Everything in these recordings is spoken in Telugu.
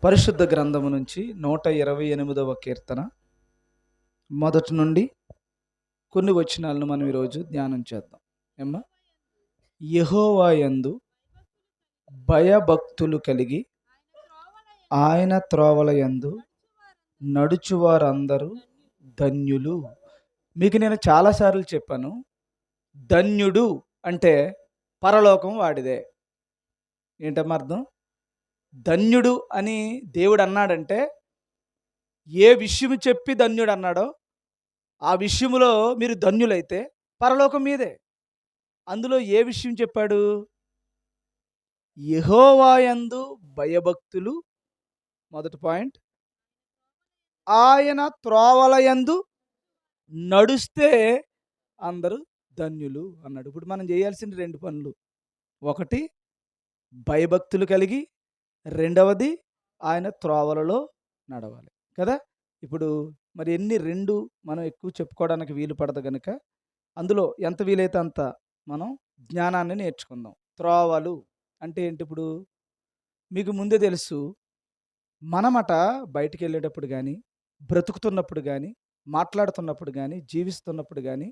పరిశుద్ధ గ్రంథము నుంచి 128వ కీర్తన మొదటి నుండి కొన్ని వచనాలను మనం ఈరోజు ధ్యానం చేద్దాం. ఏమ్మా? యెహోవా యందు భయభక్తులు కలిగి ఆయన త్రోవల యందు నడుచువారందరూ ధన్యులు. మీకు నేను చాలాసార్లు చెప్పాను, ధన్యుడు అంటే పరలోకం వాడిదే. ఏంటమ్మా అర్థం? ధన్యుడు అని దేవుడు అన్నాడంటే ఏ విషయం చెప్పి ధన్యుడు అన్నాడో ఆ విషయంలో మీరు ధన్యులైతే పరలోకం మీదే. అందులో ఏ విషయం చెప్పాడు? యెహోవా యందు భయభక్తులు, మొదటి పాయింట్. ఆయన త్రోవల యందు నడుస్తే అందరూ ధన్యులు అన్నాడు. ఇప్పుడు మనం చేయాల్సిన 2 పనులు. ఒకటి, భయభక్తులు కలిగి, రెండవది ఆయన త్రోవలలో నడవాలి కదా. ఇప్పుడు మరి ఎన్ని 2 మనం ఎక్కువ చెప్పుకోవడానికి వీలు పడదు కనుక అందులో ఎంత వీలైతే అంత మనం జ్ఞానాన్ని నేర్చుకుందాం. త్రోవలు అంటే ఏంటి? ఇప్పుడు మీకు ముందే తెలుసు, మనమట బయటికి వెళ్ళేటప్పుడు కానీ, బ్రతుకుతున్నప్పుడు కానీ, మాట్లాడుతున్నప్పుడు కానీ, జీవిస్తున్నప్పుడు కానీ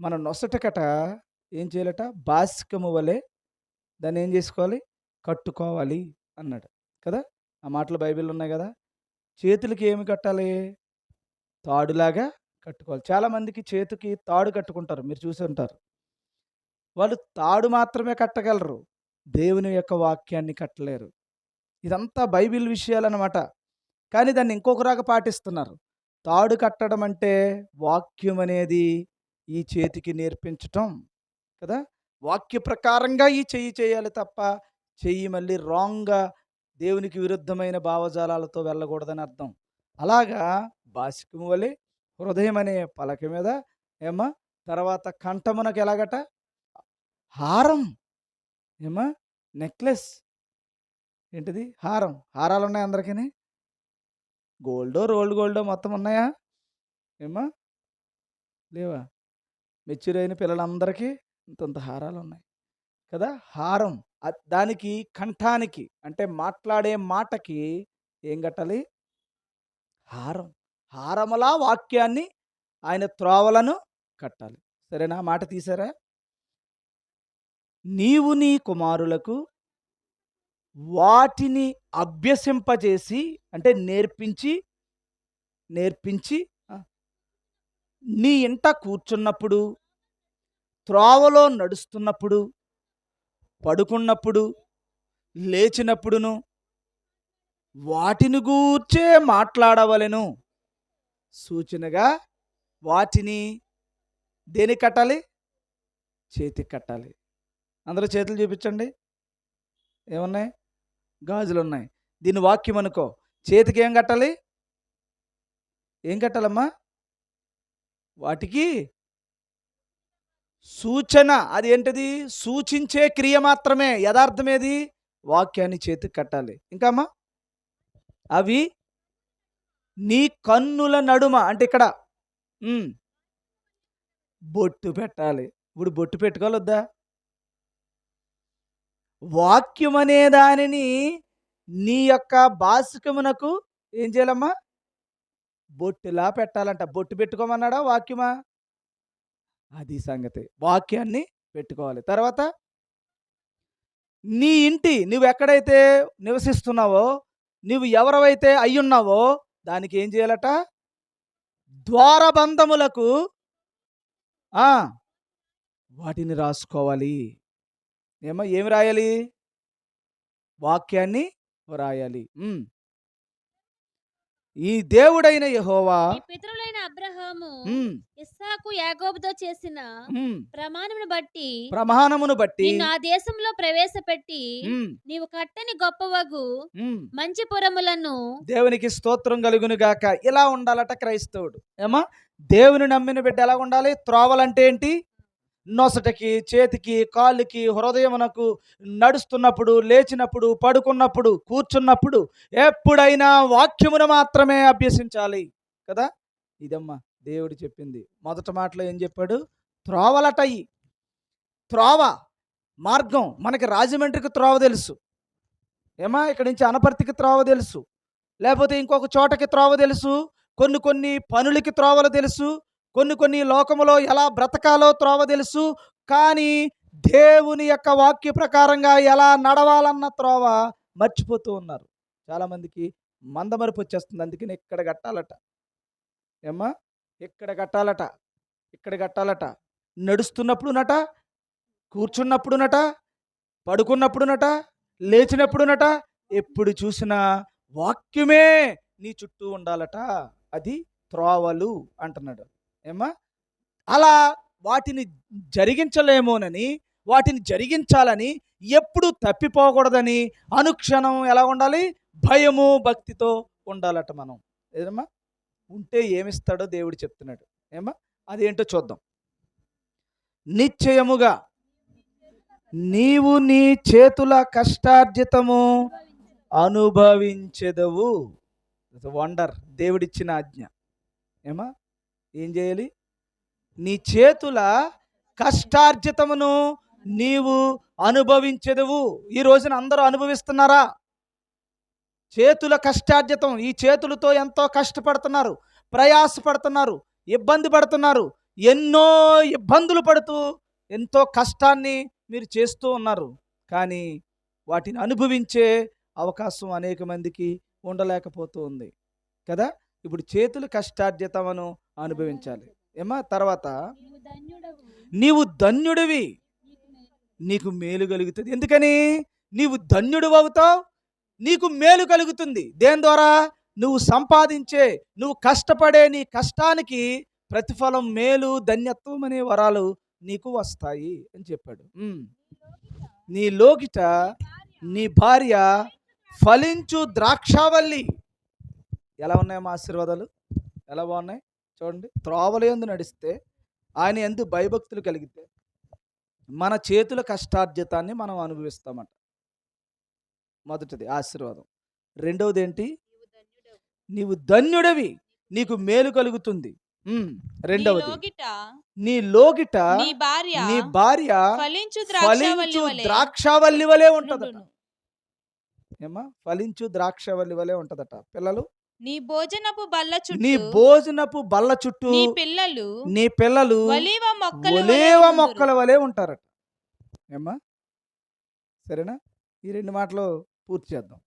మన నొసటకట ఏం చేయాలట? బాసికము వలె దాన్ని ఏం చేసుకోవాలి? కట్టుకోవాలి అన్నాడు కదా. ఆ మాటలు బైబిల్లో ఉన్నాయి కదా. చేతులకి ఏమి కట్టాలి? తాడులాగా కట్టుకోవాలి. చాలామందికి చేతికి తాడు కట్టుకుంటారు, మీరు చూసి ఉంటారు. వాళ్ళు తాడు మాత్రమే కట్టగలరు, దేవుని యొక్క వాక్యాన్ని కట్టలేరు. ఇదంతా బైబిల్ విషయాలన్నమాట. కానీ దాన్ని ఇంకొకలాగా పాటిస్తున్నారు. తాడు కట్టడం అంటే వాక్యం అనేది ఈ చేతికి నేర్పించటం కదా. వాక్య ప్రకారంగా ఈ చెయ్యి చేయాలి తప్ప చెయ్యి మళ్ళీ రాంగ్గా దేవునికి విరుద్ధమైన భావజాలాలతో వెళ్ళకూడదని అర్థం. అలాగా బాసికము వలె హృదయం అనే పలక మీద ఏమా, తర్వాత కంఠమునకు ఎలాగట? హారం. ఏమా? నెక్లెస్. ఏంటిది? హారం. హారాలు ఉన్నాయి అందరికీ. గోల్డో రోల్డ్ గోల్డో మొత్తం ఉన్నాయా? ఏమా? లేవా? మెచ్యూర్ అయిన పిల్లలందరికీ ఇంతంత హారాలు ఉన్నాయి కదా. హారం. దానికి కంఠానికి అంటే మాట్లాడే మాటకి ఏం కట్టాలి? హారం. హారములా వాక్యాన్ని, ఆయన త్రోవలను కట్టాలి. సరేనా? మాట తీసారా? నీవు నీ కుమారులకు వాటిని అభ్యసింపజేసి అంటే నేర్పించి నీ ఇంట కూర్చున్నప్పుడు, త్రోవలో నడుస్తున్నప్పుడు, పడుకున్నప్పుడు, లేచినప్పుడును వాటిని గూర్చే మాట్లాడవలెను. సూచనగా వాటిని దేనికి కట్టాలి? చేతికి కట్టాలి. అందరూ చేతులు చూపించండి. ఏమున్నాయి? గాజులు ఉన్నాయి. దీని వాక్యం అనుకో. చేతికి ఏం కట్టాలి? ఏం కట్టాలమ్మా? వాటికి సూచన. అది ఏంటిది? సూచించే క్రియ మాత్రమే. యథార్థమేది? వాక్యాన్ని చేతికి కట్టాలి. ఇంకా అమ్మా, అవి నీ కన్నుల నడుమ అంటే ఇక్కడ బొట్టు పెట్టాలి. ఇప్పుడు బొట్టు పెట్టుకోవాలి వద్దా? వాక్యం అనే దానిని నీ యొక్క బాసికమునకు ఏం చేయాలమ్మా? బొట్టులా పెట్టాలంట. బొట్టు పెట్టుకోమన్నాడా వాక్యమా? అది సంగతి. వాక్యాన్ని పెట్టుకోవాలి. తర్వాత నీ ఇంటి, నువ్వు ఎక్కడైతే నివసిస్తున్నావో, నువ్వు ఎవరైతే అయ్యున్నావో దానికి ఏం చేయాలట? ద్వారబంధములకు వాటిని రాసుకోవాలి. ఏమి రాయాలి? వాక్యాన్ని రాయాలి. ఈ దేవుడైన యెహోవా పితరులైన అబ్రహాము, ఇస్సాకు, యాకోబుతో చేసిన ప్రమాణమును బట్టి నిన్ను ఆ దేశంలో ప్రవేశపెట్టి నీవు కట్టని గొప్పవగు మంచి పురములను. దేవునికి స్తోత్రం కలుగును గాక. ఇలా ఉండాలట క్రైస్తవుడు. ఏమా? దేవుని నమ్మిన బిడ్డ ఎలా ఉండాలి? త్రోవలంటే ఏంటి? నొసటకి, చేతికి, కాళ్ళకి, హృదయమునకు, నడుస్తున్నప్పుడు, లేచినప్పుడు, పడుకున్నప్పుడు, కూర్చున్నప్పుడు ఎప్పుడైనా వాక్యమును మాత్రమే అభ్యసించాలి కదా. ఇదమ్మా దేవుడు చెప్పింది. మొదటి మాటలో ఏం చెప్పాడు? త్రోవలటయి. త్రోవ మార్గం. మనకి రాజమండ్రికి త్రోవ తెలుసు. ఏమా? ఇక్కడి నుంచి అనపర్తికి త్రోవ తెలుసు. లేకపోతే ఇంకొక చోటకి త్రోవ తెలుసు, కొన్ని కొన్ని పనులకి త్రోవలు తెలుసు, కొన్ని కొన్ని లోకములో ఎలా బ్రతకాలో త్రోవ తెలుసు. కానీ దేవుని యొక్క వాక్య ప్రకారంగా ఎలా నడవాలన్న త్రోవ మర్చిపోతూ ఉన్నారు. చాలామందికి మందమరుపు వచ్చేస్తుంది. అందుకని ఇక్కడ కట్టాలట. ఏమ్మా? ఇక్కడ కట్టాలట, ఇక్కడ కట్టాలట. నడుస్తున్నప్పుడునట, కూర్చున్నప్పుడునట, పడుకున్నప్పుడునట, లేచినప్పుడునట, ఎప్పుడు చూసినా వాక్యమే నీ చుట్టూ ఉండాలట. అది త్రోవలు అంటున్నాడు. ఏమ్మా? అలా వాటిని జరిగించలేమోనని, వాటిని జరిగించాలని, ఎప్పుడు తప్పిపోకూడదని అనుక్షణం ఎలా ఉండాలి? భయము భక్తితో ఉండాలట మనం. ఏదమ్మా? ఉంటే ఏమిస్తాడో దేవుడు చెప్తున్నాడు. ఏమ్మా? అదేంటో చూద్దాం. నిశ్చయముగా నీవు నీ చేతుల కష్టార్జితము అనుభవించెదవు. వండర్, దేవుడిచ్చిన ఆజ్ఞ. ఏమా? ఏం చేయాలి? నీ చేతుల కష్టార్జితమును నీవు అనుభవించెదవు. ఈ రోజున అందరూ అనుభవిస్తున్నారా? చేతుల కష్టార్జితం. ఈ చేతులతో ఎంతో కష్టపడుతున్నారు, ప్రయాసపడుతున్నారు, ఇబ్బంది పడుతున్నారు. ఎన్నో ఇబ్బందులు పడుతూ ఎంతో కష్టాన్ని మీరు చేస్తూ ఉన్నారు. కానీ వాటిని అనుభవించే అవకాశం అనేక మందికి ఉండలేకపోతూ ఉంది కదా. ఇప్పుడు చేతుల కష్టార్జితమును అనుభవించాలి. ఏమా? తర్వాత నీవు ధన్యుడివి, నీకు మేలు కలుగుతుంది. ఎందుకని? నీవు ధన్యుడు అవుతావు, నీకు మేలు కలుగుతుంది. దేని ద్వారా? నువ్వు సంపాదించే, నువ్వు కష్టపడే నీ కష్టానికి ప్రతిఫలం, మేలు, ధన్యత్వం అనే వరాలు నీకు వస్తాయి అని చెప్పాడు. నీ లోకిట నీ భార్య ఫలించు ద్రాక్షావల్లి. ఎలా ఉన్నాయమ్మా ఆశీర్వాదాలు? ఎలా బాగున్నాయి చూడండి. త్రోవల యందు నడిస్తే, ఆయన యందు భయభక్తులు కలిగితే మన చేతుల కష్టార్జితాన్ని మనం అనుభవిస్తామట. మొదటిది ఆశీర్వాదం. రెండవది ఏంటి? నీవు ధన్యుడవి, నీకు మేలు కలుగుతుంది. రెండవది, నీ లోగిట నీ భార్య ఫలించు ద్రాక్షావల్లి వలె ఉంటదట. ఏమా? ఫలించు ద్రాక్షావల్లి వలె ఉంటదట. పిల్లలు, నీ భోజనపు బల్ల చుట్టూ నీ పిల్లలు ఒలీవ మొక్కల వలె ఉంటారట. ఏమ్మా? సరేనా? ఈ రెండు మాటలు పూర్తి చేద్దాం.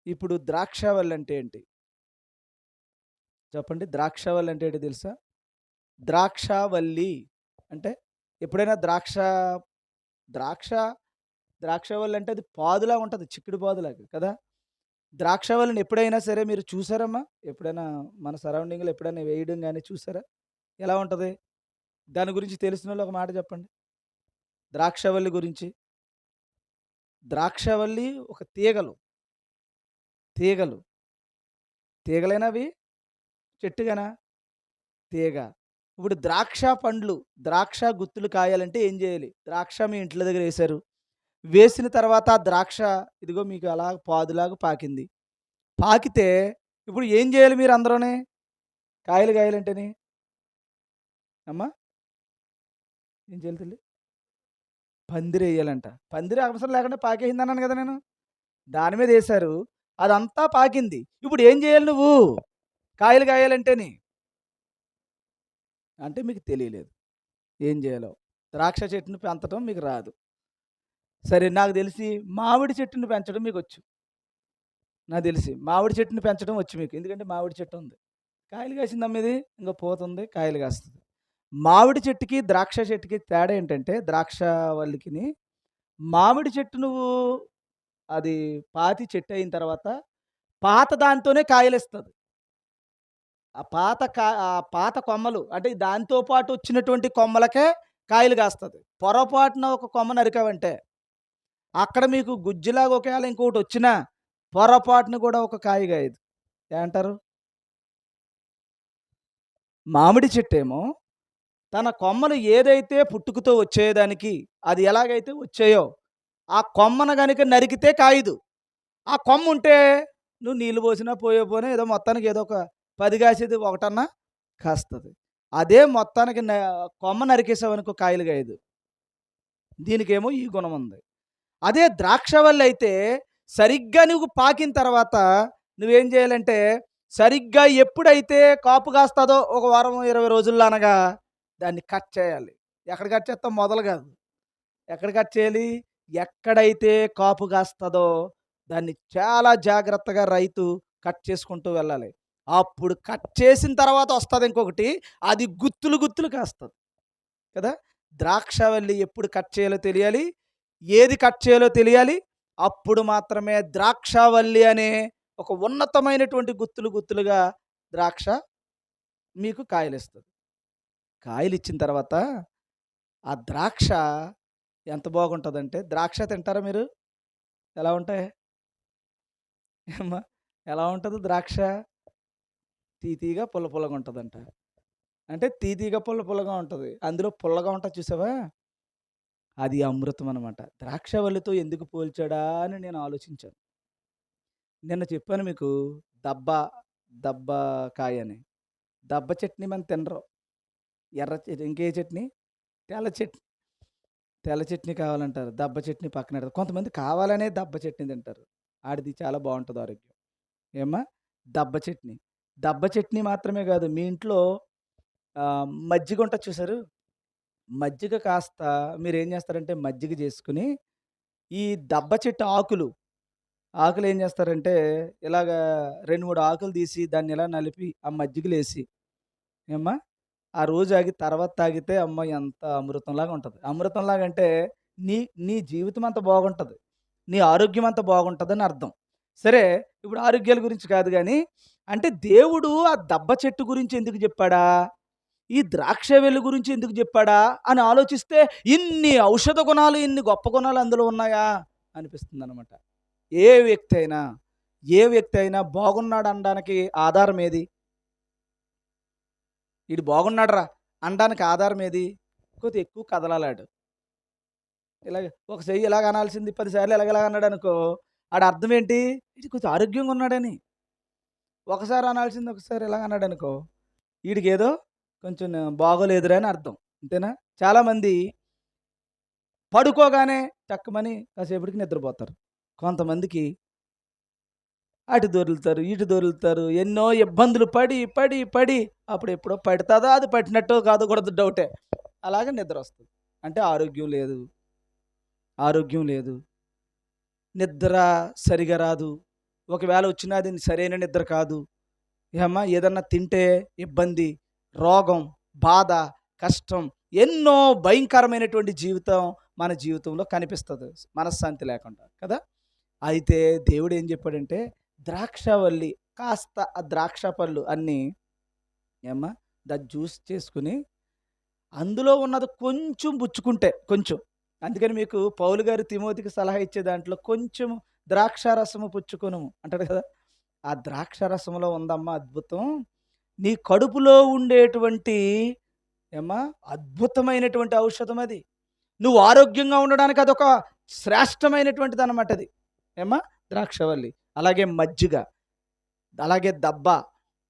ఇప్పుడు ద్రాక్షావల్లి అంటే ఏంటి చెప్పండి. ద్రాక్షావల్లి అంటే ఏంటి తెలుసా? ద్రాక్షావల్లి అంటే ఎప్పుడైనా ద్రాక్షావల్లి అంటే అది పాదులా ఉంటుంది, చిక్కుడు పాదులాగా కదా. ద్రాక్షావల్లిని ఎప్పుడైనా సరే మీరు చూసారమ్మా? ఎప్పుడైనా మన సరౌండింగ్లో ఎప్పుడైనా వేయడం కానీ చూసారా? ఎలా ఉంటుంది? దాని గురించి తెలిసిన వాళ్ళు ఒక మాట చెప్పండి. ద్రాక్షావల్లి గురించి. ద్రాక్షావల్లి ఒక తీగలైనా అవి చెట్టుగానా? తీగ. ఇప్పుడు ద్రాక్ష పండ్లు, ద్రాక్ష గుత్తులు కాయాలంటే ఏం చేయాలి? ద్రాక్ష మీ ఇంట్ల దగ్గర వేశారు, వేసిన తర్వాత ద్రాక్ష ఇదిగో మీకు అలా పాదులాగా పాకింది. పాకితే ఇప్పుడు ఏం చేయాలి మీరు అందరూనే? కాయలు కాయాలంటేనే అమ్మా ఏం చేయాలి తల్లి? పందిరి వేయాలంట. పందిరి అవసరం లేకుండా పాకేసింది అన్నాను కదా నేను. దాని మీద వేశారు, అదంతా పాకింది. ఇప్పుడు ఏం చేయాలి నువ్వు కాయలు కాయాలంటేనే? అంటే మీకు తెలియలేదు ఏం చేయాలో. ద్రాక్ష చెట్టును పెంచడం మీకు రాదు. సరే, నాకు తెలిసి మామిడి చెట్టును పెంచడం మీకు వచ్చు. నాకు తెలిసి మామిడి చెట్టును పెంచడం వచ్చు మీకు. ఎందుకంటే మామిడి చెట్టు ఉంది, కాయలు కాసింది అమ్మేది, ఇంకా పోతుంది, కాయలు కాస్తుంది. మామిడి చెట్టుకి ద్రాక్ష చెట్టుకి తేడా ఏంటంటే, ద్రాక్ష వల్లికిని మామిడి చెట్టు నువ్వు అది పాతి చెట్టు అయిన తర్వాత పాత దాంతోనే కాయలు ఇస్తుంది. ఆ పాత కొమ్మలు అంటే దాంతో పాటు వచ్చినటువంటి కొమ్మలకే కాయలు కాస్తుంది. పొరపాటున ఒక కొమ్మ నరికావంటే అక్కడ మీకు గుజ్జులాగా ఒకవేళ ఇంకొకటి వచ్చినా పొరపాటున కూడా ఒక కాయ కాయదు. ఏమంటారు? మామిడి చెట్టు ఏమో తన కొమ్మలు ఏదైతే పుట్టుకతో వచ్చేదానికి అది ఎలాగైతే వచ్చాయో ఆ కొమ్మను కనుక నరికితే కాయదు. ఆ కొమ్మ ఉంటే నువ్వు నీళ్ళు పోసినా పోయినా ఏదో మొత్తానికి ఏదో ఒక 10 కాసేది ఒకటన్నా కాస్తుంది. అదే మొత్తానికి కొమ్మ నరికేసావనుకో కాయలు కాయదు. దీనికేమో ఈ గుణం ఉంది. అదే ద్రాక్ష వల్ల అయితే సరిగ్గా నువ్వు పాకిన తర్వాత నువ్వేం చేయాలంటే సరిగ్గా ఎప్పుడైతే కాపు కాస్తుందో ఒక వారం 20 రోజుల్లో అనగా దాన్ని కట్ చేయాలి. ఎక్కడ కట్ చేస్తాం? మొదలు కాదు. ఎక్కడ కట్ చేయాలి? ఎక్కడైతే కాపు కాస్తదో దాన్ని చాలా జాగ్రత్తగా రైతు కట్ చేసుకుంటూ వెళ్ళాలి. అప్పుడు కట్ చేసిన తర్వాత వస్తది ఇంకొకటి. అది గుత్తులు గుత్తులు కాస్తది కదా! ద్రాక్షావల్లి ఎప్పుడు కట్ చేయాలో తెలియాలి. ఏది కట్ చేయాలో తెలియాలి. అప్పుడు మాత్రమే ద్రాక్షావల్లి అనే ఒక ఉన్నతమైనటువంటి గుత్తులు గుత్తులుగా ద్రాక్ష మీకు కాయలిస్తది. కాయలిచ్చిన తర్వాత ఆ ద్రాక్ష ఎంత బాగుంటదంటే, ద్రాక్ష తింటారా మీరు? ఎలా ఉంటాయి? ఏమ్మా? ఎలా ఉంటది ద్రాక్ష? తీయగా పుల్ల పుల్లగా ఉంటదంట. అంటే తీయగా పుల్ల పుల్లగా ఉంటది. అందులో పుల్లగా ఉంటది చూసావా? అది అమృతం అనమాట. ద్రాక్షవల్లితో ఎందుకు పోల్చాడా అని నేను ఆలోచించాను. నిన్న చెప్పాను మీకు దబ్బ, దబ్బ కాయని. దబ్బ చట్నీ మనం తినరు. ఎర్ర చట్నీ ఇంకే చట్నీ? తెల్ల చట్నీ. తెల్ల చట్నీ కావాలంటారు. దబ్బ చట్నీ పక్కన పెడతారు. కొంతమంది కావాలనే దబ్బ చట్నీ తింటారు. ఆడిది చాలా బావుంటది ఆరోగ్యం. ఏమ్మా? దబ్బ చట్నీ. దబ్బ చట్నీ మాత్రమే కాదు మీ ఇంట్లో మజ్జిగ ఉంటది చూసారు? మజ్జిగ కాస్త మీరేం చేస్తారంటే మజ్జిగ చేసుకొని, ఈ దబ్బ చెట్టు ఆకులేం చేస్తారంటే ఇలాగా 2, 3 ఆకులు తీసి దాన్ని ఇలా నలిపి ఆ మజ్జిగలేసి ఏమ్మా? ఆ రోజు ఆగి తర్వాత తాగితే అమ్మ ఎంత అమృతంలాగా ఉంటది. అమృతంలాగా అంటే నీ నీ జీవితం అంతా బాగుంటది. నీ ఆరోగ్యం అంతా బాగుంటదని అర్థం. సరే, ఇప్పుడు ఆరోగ్యాల గురించి కాదు గానీ, అంటే దేవుడు ఆ దబ్బ చెట్టు గురించి ఎందుకు చెప్పాడా? ఈ ద్రాక్షవెల్లి గురించి ఎందుకు చెప్పాడా? అని ఆలోచిస్తే ఇన్ని ఔషధ గుణాలు, ఇన్ని గొప్ప గుణాలు అందులో ఉన్నాయా? అనిపిస్తుందనమాట. ఏ వ్యక్తి అయినా, ఏ వ్యక్తి అయినా బాగున్నాడనడానికి ఆధారం ఏది? ఈడు బాగున్నాడురా అనడానికి ఆధారం ఏది? కొద్దిగా ఎక్కువ కదలాలాడు. ఇలాగ ఒక చెయ్యి ఇలాగ అనాల్సింది 10 సార్లు ఇలాగ అన్నాడనుకో, ఆడ అర్థం ఏంటి? ఈడు కొంచెం ఆరోగ్యంగా ఉన్నాడని. ఒకసారి అనాల్సింది ఒకసారి ఇలాగ అన్నాడనుకో, ఈడికేదో కొంచెం బాగోలేదురా అని అర్థం. అంతేనా? చాలామంది పడుకోగానే టక్కుమని కాసేపటికి నిద్రపోతారు. కొంతమందికి అటు దొర్లుతారు, ఇటు దొర్లుతారు. ఎన్నో ఇబ్బందులు పడి, పడి, పడి అప్పుడెప్పుడో పడతాదో అది పట్టినట్టో కాదో కూడా డౌటే. అలాగే నిద్రొస్తది. అంటే ఆరోగ్యం లేదు. ఆరోగ్యం లేదు. నిద్ర సరిగా రాదు. ఒకవేళ వచ్చినా అది సరైన నిద్ర కాదు. ఏమ్మా? ఏదన్నా తింటే ఇబ్బంది, రోగం, బాధ, కష్టం ఎన్నో భయంకరమైనటువంటి జీవితం మన జీవితంలో కనిపిస్తది. మనశ్శాంతి లేకుండా కదా! అయితే దేవుడు ఏం చెప్పాడంటే ద్రాక్షవల్లి కాస్త ఆ ద్రాక్ష పళ్ళు అన్నీ ఏమ్మా? జ్యూస్ చేసుకొని అందులో ఉన్నది కొంచెం పుచ్చుకుంటే కొంచెం. అందుకని మీకు పౌలు గారు తిమోతికి సలహా ఇచ్చే దాంట్లో కొంచెం ద్రాక్షారసము పుచ్చుకొనుము అంటాడు కదా! ఆ ద్రాక్షారసంలో ఉందమ్మా అద్భుతం. నీ కడుపులో ఉండేటువంటి ఏమ్మా? అద్భుతమైనటువంటి ఔషధం అది. నువ్వు ఆరోగ్యంగా ఉండడానికి అదొక శ్రేష్టమైనటువంటిదనమాట అది. ఏమ్మా? ద్రాక్షవల్లి. అలాగే మజ్జిగ, అలాగే దబ్బ.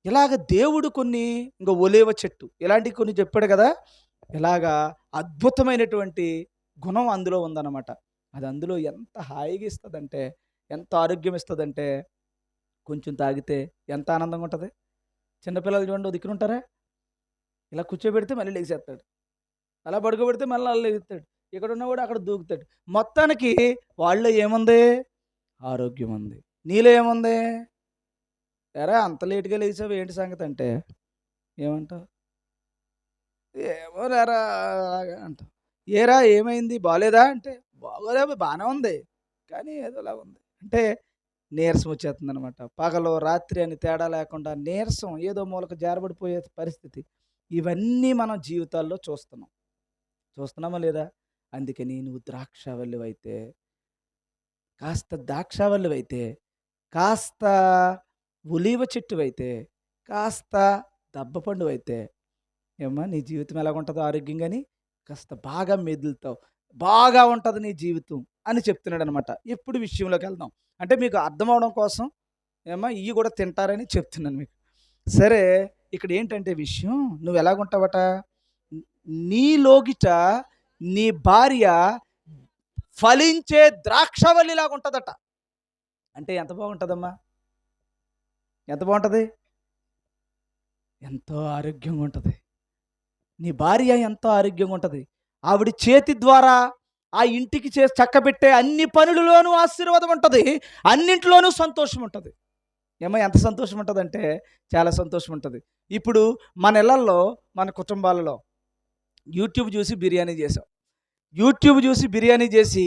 ఇలాగ దేవుడు కొన్ని ఇంక ఒలీవ చెట్టు ఇలాంటివి కొన్ని చెప్పాడు కదా! ఇలాగా అద్భుతమైనటువంటి గుణం అందులో ఉందన్నమాట. అది అందులో ఎంత హాయిగా ఇస్తదంటే, ఎంత ఆరోగ్యం ఇస్తదంటే, కొంచెం తాగితే ఎంత ఆనందంగా ఉంటది. చిన్నపిల్లలు చూడండి ఓ దిక్కున ఉంటారా? ఇలా కూర్చోబెడితే మళ్ళీ లెగిసేస్తాడు. అలా పడుకోబెడితే మళ్ళీ అలా లెగుస్తాడు. ఇక్కడున్నవాడు అక్కడ దూకుతాడు. మొత్తానికి వాళ్ళలో ఏముంది? ఆరోగ్యం ఉంది. నీలో ఏముంది? ఏరా అంత లేట్‌గా లెగిసావు ఏంటి సంగతి అంటే ఏమంటావు? ఏమో లేరా అంటావు. ఏరా ఏమైంది బాలేదా? అంటే బాగోలేదు బానే ఉంది. కానీ ఏదోలా ఉంది. అంటే నీరసం వచ్చేస్తుందనమాట. పగలు, రాత్రి అని తేడా లేకుండా నీరసం ఏదో మూలకు జారబడిపోయే పరిస్థితి. ఇవన్నీ మనం జీవితాల్లో చూస్తున్నాం. చూస్తున్నామా లేదా? అందుకని నువ్వు ద్రాక్షావల్లివైతే, కాస్త ద్రాక్షావల్లివైతే, కాస్త ఒలీవ చెట్టువైతే, కాస్త దబ్బ పండువైతే ఏమ్మా నీ జీవితం ఎలాగుంటదో ఆరోగ్యంగాని కాస్త బాగా మెదులుతావు. బాగా ఉంటది నీ జీవితం అని చెప్తున్నాడనమాట. ఇప్పుడు విషయంలోకి వెళ్దాం. అంటే మీకు అర్థమవడం కోసం ఏమ్మా ఇయ్యి కూడా తింటారని చెప్తున్నాను మీకు. సరే, ఇక్కడ ఏంటంటే విషయం నువ్వు ఎలాగుంటావట? న్ నీ లోగిట నీ భార్య ఫలించే ద్రాక్షవల్లిలాగుంటదట. అంటే ఎంత బాగుంటదమ్మా? ఎంత బాగుంటుంది? ఎంతో ఆరోగ్యంగా ఉంటుంది. నీ భార్య ఎంతో ఆరోగ్యంగా ఉంటుంది. ఆవిడ చేతి ద్వారా ఆ ఇంటికి చేసి చక్కబెట్టే అన్ని పనులలోనూ ఆశీర్వాదం ఉంటుంది. అన్నింటిలోనూ సంతోషం ఉంటుంది. ఏమో ఎంత సంతోషం ఉంటుందంటే చాలా సంతోషం ఉంటుంది. ఇప్పుడు మన ఇళ్ళల్లో మన కుటుంబాలలో యూట్యూబ్ చూసి బిర్యానీ చేసాం. యూట్యూబ్ చూసి బిర్యానీ చేసి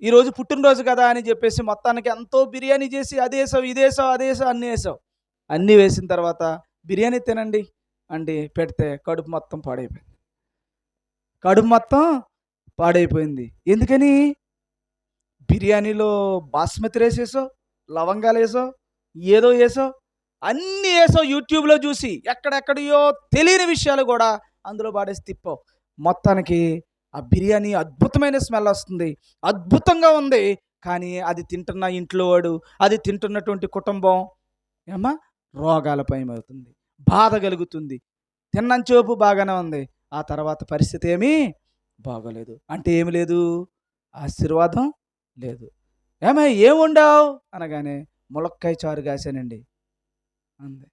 ఈరోజు పుట్టినరోజు కదా అని చెప్పేసి మొత్తానికి ఎంతో బిర్యానీ చేసి అదేసావు ఇదేసావు అదేసావు అన్నీ వేసావు. అన్నీ వేసిన తర్వాత బిర్యానీ తినండి అండి పెడితే కడుపు మొత్తం పాడైపోయింది. కడుపు మొత్తం పాడైపోయింది. ఎందుకని? బిర్యానీలో బాస్మతి రైస్ వేసావు, లవంగాలు వేసావు, ఏదో వేసావు, అన్నీ వేసావు యూట్యూబ్లో చూసి. ఎక్కడెక్కడియో తెలియని విషయాలు కూడా అందులో పాడేసి తిప్పావు. మొత్తానికి ఆ బిర్యానీ అద్భుతమైన స్మెల్ వస్తుంది, అద్భుతంగా ఉంది. కానీ అది తింటున్న ఇంట్లో వాడు, అది తింటున్నటువంటి కుటుంబం ఏమా రోగాల భయమవుతుంది, బాధ కలుగుతుంది. తిన్నంచేపు బాగానే ఉంది, ఆ తర్వాత పరిస్థితి ఏమీ బాగోలేదు. అంటే ఏమి లేదు? ఆశీర్వాదం లేదు. ఏమై ఏం వండావు అనగానే ములక్కాయ చారు కాసానండి అంది.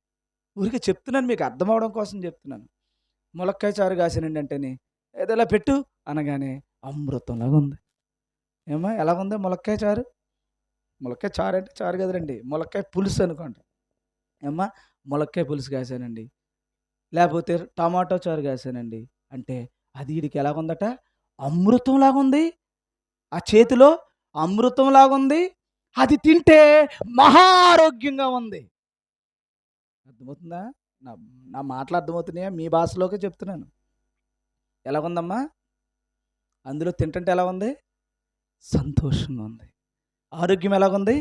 ఊరికే చెప్తున్నాను, మీకు అర్థం అవడం కోసం చెప్తున్నాను. ములక్కాయ చారు కాసానండి అంటేనే ఏదోలా పెట్టు అనగానే అమృతంలాగా ఉంది. ఏమో ఎలా ఉంది ములక్కాయ చారు? ములక్కాయ చారు అంటే చారు కదరండి, ములక్కాయ పులుసు అనుకోండి. ఏమ్మా ములక్కాయ పులుసు కాసానండి, లేకపోతే టమాటో చారు కాసానండి అంటే అది వీడికి ఎలాగుందట? అమృతంలాగా ఉంది. ఆ చేతిలో అమృతంలాగా ఉంది. అది తింటే మహా ఆరోగ్యంగా ఉంది. అర్థమవుతుందా? నా నా మాటలు అర్థమవుతున్నాయా? మీ భాషలోకి చెప్తున్నాను. ఎలాగుందమ్మా? అందులో తింటుంటే ఎలా ఉంది? సంతోషంగా ఉంది. ఆరోగ్యం ఎలాగుంది?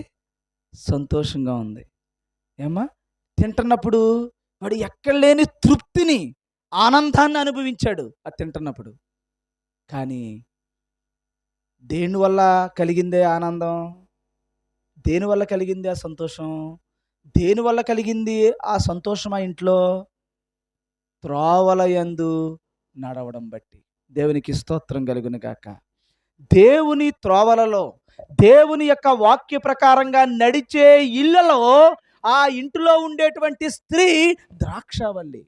సంతోషంగా ఉంది. ఏమ్మా తింటున్నప్పుడు వాడు ఎక్కడ లేని తృప్తిని, ఆనందాన్ని అనుభవించాడు అది తింటున్నప్పుడు. కానీ దేనివల్ల కలిగిందే ఆనందం? దేనివల్ల కలిగింది ఆ సంతోషం? దేనివల్ల కలిగింది ఆ సంతోషం ఆ ఇంట్లో? త్రోవల యందు నడవడం బట్టి. దేవునికి స్తోత్రం కలుగును గాక. దేవుని త్రోవలలో, దేవుని యొక్క వాక్య ప్రకారంగా నడిచే ఇళ్ళలో ఆ ఇంటిలో ఉండేటువంటి స్త్రీ ద్రాక్షావల్లి.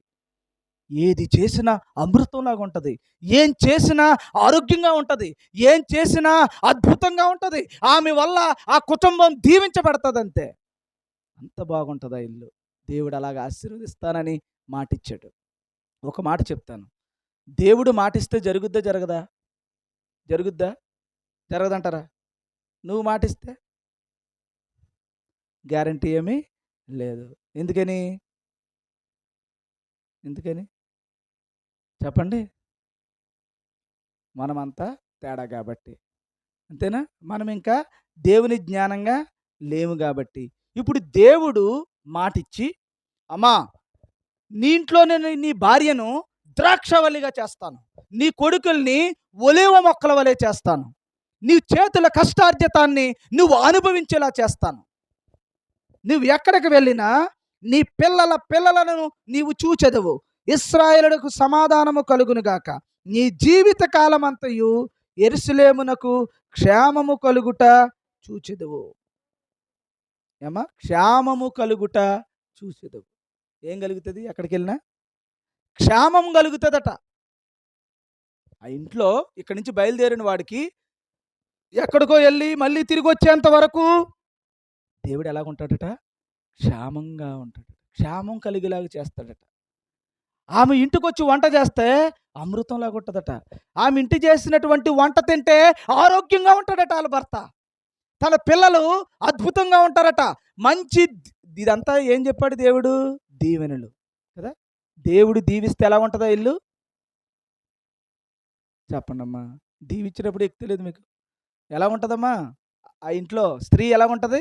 ఏది చేసినా అమృతంలాగా ఉంటుంది, ఏం చేసినా ఆరోగ్యంగా ఉంటుంది, ఏం చేసినా అద్భుతంగా ఉంటుంది. ఆమె వల్ల ఆ కుటుంబం దీవించబడుతుంది. అంతే, అంత బాగుంటుంది ఆ ఇల్లు. దేవుడు అలాగా ఆశీర్వదిస్తానని మాటిచ్చాడు. ఒక మాట చెప్తాను, దేవుడు మాటిస్తే జరుగుద్దా జరగదా? జరుగుద్దా జరగదంటారా? నువ్వు మాటిస్తే గ్యారంటీ ఏమీ లేదు. ఎందుకని? ఎందుకని చెప్పండి? మనమంతా తేడా కాబట్టి. అంతేనా? మనం ఇంకా దేవుని జ్ఞానంగా లేము కాబట్టి. ఇప్పుడు దేవుడు మాటిచ్చి, అమ్మా నీ ఇంట్లో నేను నీ భార్యను ద్రాక్షవల్లిగా చేస్తాను, నీ కొడుకుల్ని ఒలీవ మొక్కల వలె చేస్తాను, నీ చేతుల కష్టార్జితాన్ని నువ్వు అనుభవించేలా చేస్తాను, నువ్వు ఎక్కడికి వెళ్ళినా నీ పిల్లల పిల్లలను నీవు చూచెదవు, ఇశ్రాయేలుకు సమాధానము కలుగునుగాక, నీ జీవిత కాలమంతయు యెరూషలేమునకు క్షేమము కలుగుట చూచెదవు. ఏమా క్షేమము కలుగుట చూచెదవు. ఏం కలుగుతుంది? అక్కడికి వెళ్ళినా క్షేమం కలుగుతుందట. ఆ ఇంట్లో ఇక్కడి నుంచి బయలుదేరిన వాడికి ఎక్కడికో వెళ్ళి మళ్ళీ తిరిగి వచ్చేంత వరకు దేవుడు ఎలాగుంటాడట? క్షేమంగా ఉంటాడు, క్షేమం కలిగేలాగా చేస్తాడట. ఆమె ఇంటికి వచ్చి వంట చేస్తే అమృతంలాగా ఉంటుందట. ఆమె ఇంటి చేసినటువంటి వంట తింటే ఆరోగ్యంగా ఉంటాడట వాళ్ళ భర్త. తన పిల్లలు అద్భుతంగా ఉంటారట. మంచి ఇదంతా ఏం చెప్పాడు దేవుడు? దీవెనలు కదా. దేవుడు దీవిస్తే ఎలా ఉంటుందా ఇల్లు? చెప్పండమ్మా. దీవించినప్పుడు ఎక్కలేదు మీకు ఎలా ఉంటుందమ్మా? ఆ ఇంట్లో స్త్రీ ఎలా ఉంటుంది?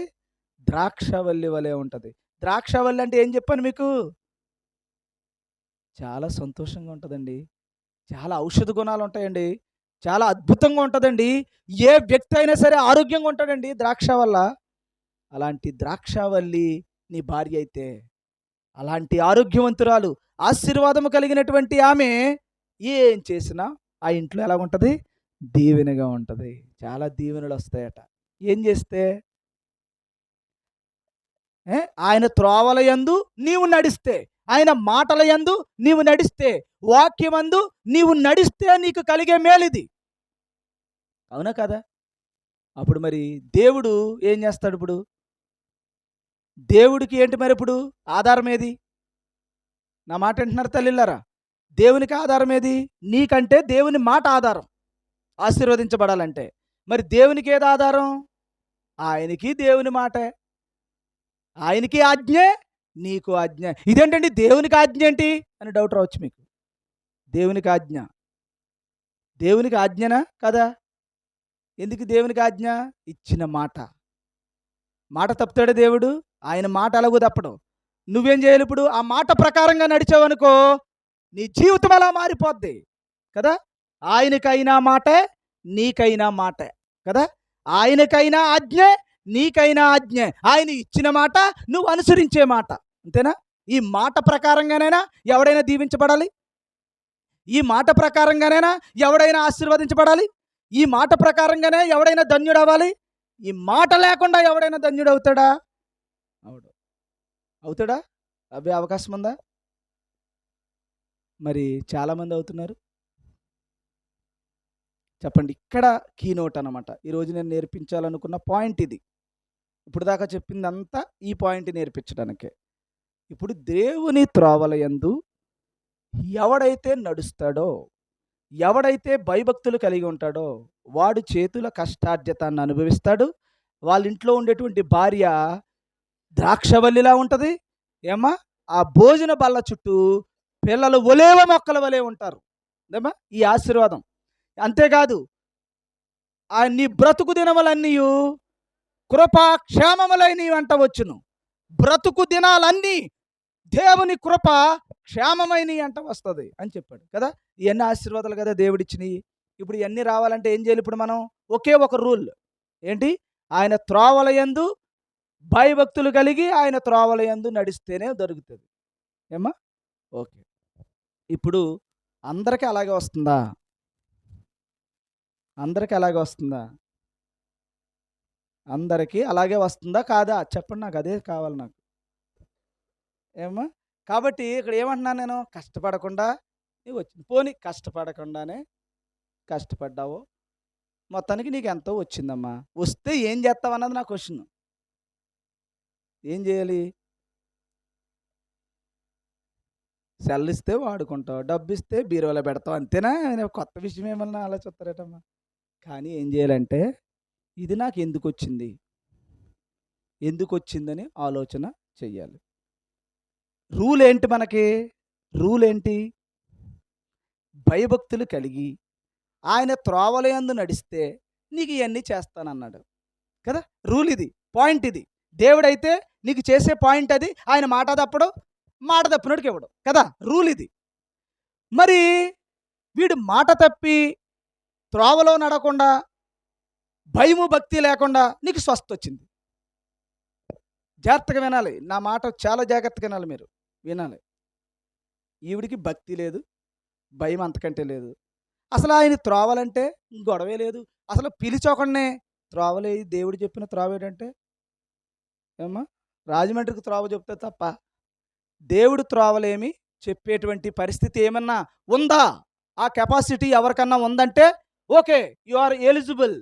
ద్రాక్షవల్లి వలె ఉంటుంది. ద్రాక్షవల్లి అంటే ఏం చెప్పాను మీకు? చాలా సంతోషంగా ఉంటుందండి, చాలా ఔషధ గుణాలు ఉంటాయండి, చాలా అద్భుతంగా ఉంటుందండి. ఏ వ్యక్తి అయినా సరే ఆరోగ్యంగా ఉంటాడండి ద్రాక్ష వల్ల. అలాంటి ద్రాక్షవల్లి నీ భార్య అయితే, అలాంటి ఆరోగ్యవంతురాలు, ఆశీర్వాదము కలిగినటువంటి ఆమె ఏం చేసినా ఆ ఇంట్లో ఎలా ఉంటుంది? దీవెనగా ఉంటుంది. చాలా దీవెనలు వస్తాయట. ఏం చేస్తే? ఏ? ఆయన త్రోవల యందు నీవు నడిస్తే, ఆయన మాటల యందు నీవు నడిస్తే, వాక్యమందు నీవు నడిస్తే నీకు కలిగే మేలిది. అవునా కదా? అప్పుడు మరి దేవుడు ఏం చేస్తాడు ఇప్పుడు? దేవుడికి ఏంటి మరి ఇప్పుడు ఆధారం ఏది? నా మాట వింటున్నారు తల్లిళ్ళారా? దేవునికి ఆధారం ఏది? నీకంటే దేవుని మాట ఆధారం ఆశీర్వదించబడాలంటే. మరి దేవునికి ఏది ఆధారం? ఆయనకి దేవుని మాటే, ఆయనకి ఆజ్ఞే, నీకు ఆజ్ఞ. ఇదేంటండి దేవునికి ఆజ్ఞ ఏంటి అని డౌట్ రావచ్చు మీకు. దేవునికి ఆజ్ఞ, దేవునికి ఆజ్ఞనా కదా? ఎందుకు దేవునికి ఆజ్ఞ? ఇచ్చిన మాట. మాట తప్పుతాడు దేవుడు? ఆయన మాట అలాగూ తప్పడు. నువ్వేం చేయాలి ఇప్పుడు? ఆ మాట ప్రకారంగా నడిచావనుకో నీ జీవితం అలా మారిపోద్ది కదా. ఆయనకైనా మాటే, నీకైనా మాటే కదా. ఆయనకైనా ఆజ్ఞే, నీకైనా ఆజ్ఞే. ఆయన ఇచ్చిన మాట నువ్వు అనుసరించే మాట, అంతేనా? ఈ మాట ప్రకారంగానైనా ఎవడైనా దీవించబడాలి? ఈ మాట ప్రకారంగానైనా ఎవడైనా ఆశీర్వదించబడాలి? ఈ మాట ప్రకారంగానే ఎవడైనా ధన్యుడవ్వాలి? ఈ మాట లేకుండా ఎవడైనా ధన్యుడవుతాడా? అవుడు. అవుతాడా? అబ్బే అవకాశం ఉందా? మరి చాలామంది అవుతున్నారు. చెప్పండి. ఇక్కడ కీనోట్ అనమాట. ఈరోజు నేను నేర్పించాలనుకున్న పాయింట్ ఇది. ఇప్పుడు దాకా చెప్పిందంతా ఈ పాయింట్ నేర్పించడానికే. ఇప్పుడు దేవుని త్రోవల యందు ఎవడైతే నడుస్తాడో, ఎవడైతే భయభక్తులు కలిగి ఉంటాడో వాడు చేతుల కష్టార్జితాన్ని అనుభవిస్తాడు. వాళ్ళ ఇంట్లో ఉండేటువంటి భార్య ద్రాక్షవల్లిలా ఉంటుంది. ఏమ్మా? ఆ భోజన బల్ల చుట్టూ పిల్లలు ఒలేవ మొక్కల వలె ఉంటారు. ఏమ్మా? ఈ ఆశీర్వాదం. అంతేకాదు, ఆ నీ బ్రతుకు దినములన్నీయు కృపాక్షేమములై నీ వెంట వచ్చును. బ్రతుకు దినాలన్నీ దేవుని కృప క్షేమమై నీ వెంట వస్తుంది అని చెప్పాడు కదా. ఇవన్నీ ఆశీర్వాదాలు కదా దేవుడిచ్చినవి. ఇప్పుడు ఇవన్నీ రావాలంటే ఏం చేయాలి? ఇప్పుడు మనం ఒకే ఒక రూల్ ఏంటి? ఆయన త్రోవల యందు భయభక్తులు కలిగి ఆయన త్రోవల యందు నడిస్తేనే దొరుకుతుంది. ఏమ్మా? ఓకే. ఇప్పుడు అందరికీ అలాగే వస్తుందా? అందరికీ అలాగే వస్తుందా? అందరికీ అలాగే వస్తుందా కాదా? చెప్పండి. నాకు అదే కావాలి నాకు. ఏమ్మా? కాబట్టి ఇక్కడ ఏమంటున్నాను నేను? కష్టపడకుండా నీకు వచ్చింది. పోనీ కష్టపడకుండానే కష్టపడ్డావు, మొత్తానికి నీకు ఎంతో వచ్చిందమ్మా. వస్తే ఏం చేస్తావు అన్నది నా క్వశ్చన్. ఏం చేయాలి? సెల్ ఇస్తే వాడుకుంటావు, డబ్బు ఇస్తే బీరువాలో పెడతావు, అంతేనా? కొత్త విషయం ఏమన్నా ఆలోచిస్తారేటమ్మా? కానీ ఏం చేయాలంటే ఇది నాకు ఎందుకు వచ్చింది, ఎందుకు వచ్చిందని ఆలోచన చెయ్యాలి. రూల్ ఏంటి మనకి? రూల్ ఏంటి? భయభక్తులు కలిగి ఆయన త్రోవలయందు నడిస్తే నీకు ఇవన్నీ చేస్తానన్నాడు కదా. రూల్ ఇది, పాయింట్ ఇది. దేవుడైతే నీకు చేసే పాయింట్ అది. ఆయన మాట తప్పడు, మాట తప్పినోడికి ఇవ్వడు కదా. రూల్ ఇది. మరి వీడు మాట తప్పి త్రోవలో నడకుండా భయము భక్తి లేకుండా నీకు స్వస్థ వచ్చింది. జాగ్రత్తగా వినాలి, నా మాట చాలా జాగ్రత్తగా వినాలి, మీరు వినాలి. ఈవిడికి భక్తి లేదు, భయం అంతకంటే లేదు. అసలు ఆయన త్రోవలంటే గొడవే లేదు. అసలు పిలిచోకండి త్రోవలే. దేవుడు చెప్పిన త్రోవ ఏంటంటే ఏమ్మా? రాజమండ్రికి త్రోవ చెప్తే తప్ప దేవుడు త్రోవలేమి చెప్పేటువంటి పరిస్థితి ఏమన్నా ఉందా? ఆ కెపాసిటీ ఎవరికన్నా ఉందంటే ఓకే, యు ఆర్ ఎలిజిబుల్.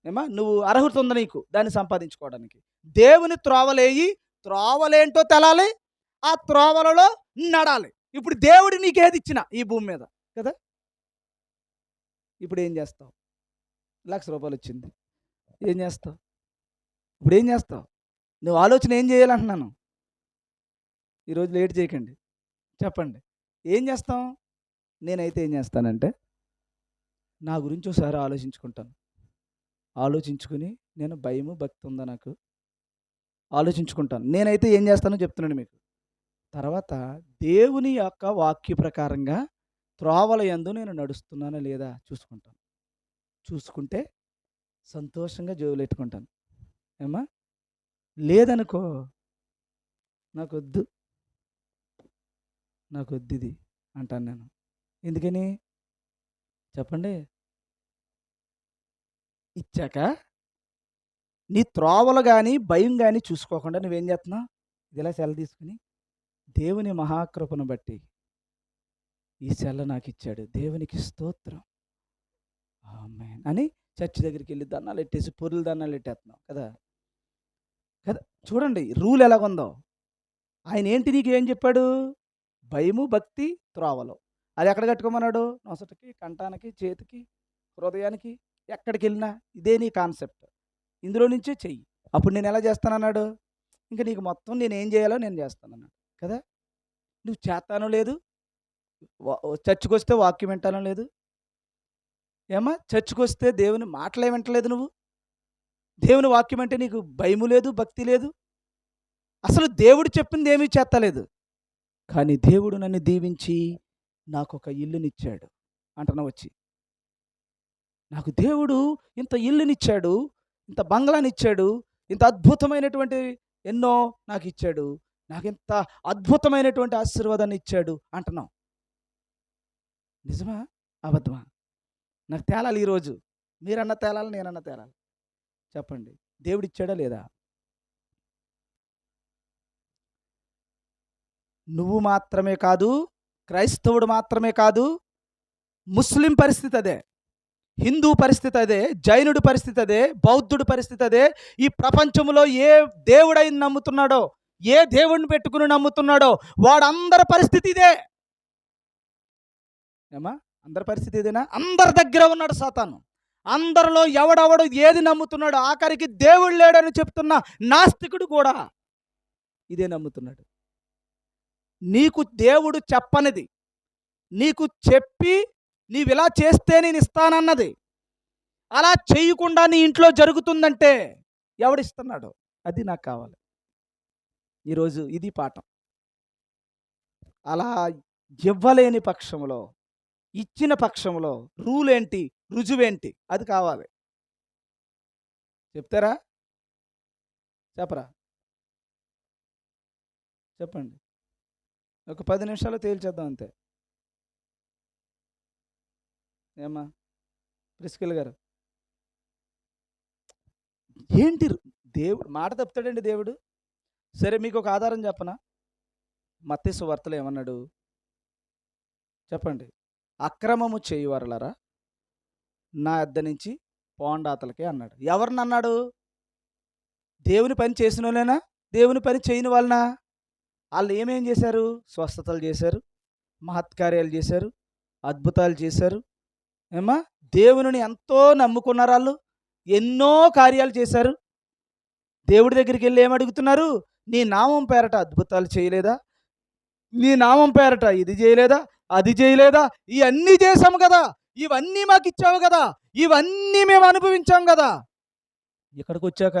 ఏమా? నువ్వు అర్హత ఉంది నీకు దాన్ని సంపాదించుకోవడానికి. దేవుని త్రోవలేయి, త్రోవలేంటో తెలాలి, ఆ త్రోవలలో నడాలి. ఇప్పుడు దేవుడు నీకేది ఇచ్చిన ఈ భూమి మీద కదా. ఇప్పుడు ఏం చేస్తావు? ₹1,00,000 వచ్చింది, ఏం చేస్తావు? ఇప్పుడు ఏం చేస్తావు? నువ్వు ఆలోచన ఏం చేయాలంటున్నాను. ఈరోజు లేట్ చేయకండి, చెప్పండి ఏం చేస్తాం? నేనైతే ఏం చేస్తానంటే నా గురించి ఒకసారి ఆలోచించుకుంటాను. ఆలోచించుకుని నేను భయము భక్తి ఉందా నాకు ఆలోచించుకుంటాను. నేనైతే ఏం చేస్తానో చెప్తున్నాను మీకు. తర్వాత దేవుని యొక్క వాక్య ప్రకారంగా త్రోవల యందు నేను నడుస్తున్నానా లేదా చూసుకుంటాను. చూసుకుంటే సంతోషంగా జోబులెట్టుకుంటాను. ఏమ్మా? లేదనుకో నాకొద్దు, నాకొద్దు ఇది అంటాను నేను. ఎందుకని చెప్పండి? ఇచ్చాక నీ త్రోవలు కానీ భయం కానీ చూసుకోకుండా నువ్వేం చేస్తున్నావు? ఇది ఇలా సెల తీసుకుని దేవుని మహాకృపను బట్టి ఈ సెల నాకు ఇచ్చాడు, దేవునికి స్తోత్రం ఆమేన్ అని చర్చి దగ్గరికి వెళ్ళి దండాలు పెట్టేసి పొరులు దండాలు పెట్టేస్తున్నావు కదా. కదా, చూడండి రూల్ ఎలాగుందో. ఆయన ఏంటి నీకు ఏం చెప్పాడు? భయము భక్తి త్రోవలో. అది ఎక్కడ కట్టుకోమన్నాడు? నొసటికి, కంఠానికి, చేతికి, హృదయానికి, ఎక్కడికి వెళ్ళినా ఇదే నీ కాన్సెప్ట్. ఇందులో నుంచే చెయ్యి. అప్పుడు నేను ఎలా చేస్తానన్నాడు? ఇంకా నీకు మొత్తం నేను ఏం చేయాలో నేను చేస్తానన్నాడు కదా. నువ్వు చేస్తానో లేదు, చర్చికి వస్తే వాక్యం వింటానో లేదు, ఏమా చర్చికి వస్తే దేవుని మాటలే వింటలేదు నువ్వు. దేవుని వాక్యం అంటే నీకు భయము లేదు, భక్తి లేదు, అసలు దేవుడు చెప్పింది ఏమీ చేస్తలేదు. కానీ దేవుడు నన్ను దీవించి నాకు ఒక ఇల్లునిచ్చాడు అంటున్నా వచ్చి. నాకు దేవుడు ఇంత ఇల్లునిచ్చాడు, ఇంత బంగ్లానిచ్చాడు, ఇంత అద్భుతమైనటువంటి ఎన్నో నాకు ఇచ్చాడు, నాకు ఇంత అద్భుతమైనటువంటి ఆశీర్వాదాన్ని ఇచ్చాడు అంటున్నాం. నిజమా అబద్ధమా? నాకు తేలాలి ఈరోజు. మీరన్న తేలాలి, నేనన్న తేలాలి. చెప్పండి, దేవుడు ఇచ్చాడా లేదా? నువ్వు మాత్రమే కాదు, క్రైస్తవుడు మాత్రమే కాదు, ముస్లిం పరిస్థితి అదే, హిందూ పరిస్థితి అదే, జైనుడి పరిస్థితి అదే, బౌద్ధుడి పరిస్థితి అదే. ఈ ప్రపంచంలో ఏ దేవుడైన నమ్ముతున్నాడో, ఏ దేవుడిని పెట్టుకుని నమ్ముతున్నాడో వాడందరి పరిస్థితి ఇదే. ఏమా అందరి పరిస్థితి ఇదేనా? అందరి దగ్గర ఉన్నాడు సాతాను. అందరిలో ఎవడెవడు ఏది నమ్ముతున్నాడు, ఆఖరికి దేవుడు లేడని చెప్తున్న నాస్తికుడు కూడా ఇదే నమ్ముతున్నాడు. నీకు దేవుడు చెప్పనిది నీకు చెప్పి నీవిలా చేస్తే నేను ఇస్తానన్నది అలా చేయకుండా నీ ఇంట్లో జరుగుతుందంటే ఎవడిస్తున్నాడు? అది నాకు కావాలి. ఈరోజు ఇది పాఠం. అలా ఇవ్వలేని పక్షంలో, ఇచ్చిన పక్షంలో రూల్ ఏంటి, రుజువేంటి, అది కావాలి. చెప్తారా? చెప్పరా? చెప్పండి. ఒక 10 నిమిషాలు తేల్చేద్దాం అంతే. ఏమ్మా ప్రిస్కిల్ గారు, ఏంటి దేవుడు మాట తప్పుతాడండి దేవుడు? సరే మీకు ఒక ఆధారం చెప్పనా? మత్తయి సువార్తలో ఏమన్నాడు చెప్పండి? అక్రమము చేయువారలారా నా యొద్ద నుంచి పోండాతలకే అన్నాడు. ఎవరిని అన్నాడు? దేవుని పని చేసిన వాళ్ళేనా? దేవుని పని చేయని వాళ్ళనా? వాళ్ళు ఏమేం చేశారు? స్వస్థతలు చేశారు, మహత్కార్యాలు చేశారు, అద్భుతాలు చేశారు. ఏమా దేవుని ఎంతో నమ్ముకున్నారు. వాళ్ళు ఎన్నో కార్యాలు చేశారు. దేవుడి దగ్గరికి వెళ్ళి ఏమడుగుతున్నారు? నీ నామం పేరట అద్భుతాలు చేయలేదా? నీ నామం పేరట ఇది చేయలేదా, అది చేయలేదా? ఇవన్నీ చేశాము కదా, ఇవన్నీ మాకు ఇచ్చావు కదా, ఇవన్నీ మేము అనుభవించాం కదా. ఇక్కడికి వచ్చాక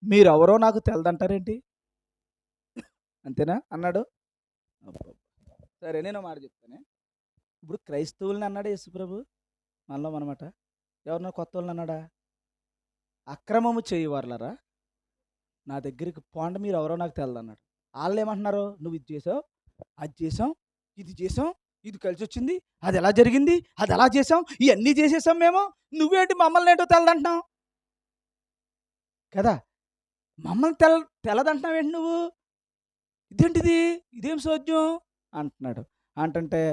మీరెవరో నాకు తెలదంటారేంటి? అంతేనా అన్నాడు. సరే నేను మాట చెప్తానే. ఇప్పుడు క్రైస్తవుల్ని అన్నాడు యేసుప్రభు, మనలో అనమాట. ఎవరన్నా కొత్త వాళ్ళని అన్నాడా? అక్రమము చేయువారులరా నా దగ్గరికి పోండి, మీరు ఎవరో నాకు తెలదన్నాడు. వాళ్ళు ఏమంటున్నారు? నువ్వు ఇది చేసావు, అది చేసాం, ఇది చేసాం, ఇది కలిసి వచ్చింది, అది ఎలా జరిగింది, అది ఎలా చేసాం, ఇవన్నీ చేసేసాం మేము, నువ్వేంటి మమ్మల్ని ఏంటో తెలదంటున్నావు కదా. మమ్మల్ని తెలదంటున్నావు ఏంటి నువ్వు? ఇదేంటిది, ఇదేం సోద్యం అంటున్నాడు. అంటుంటే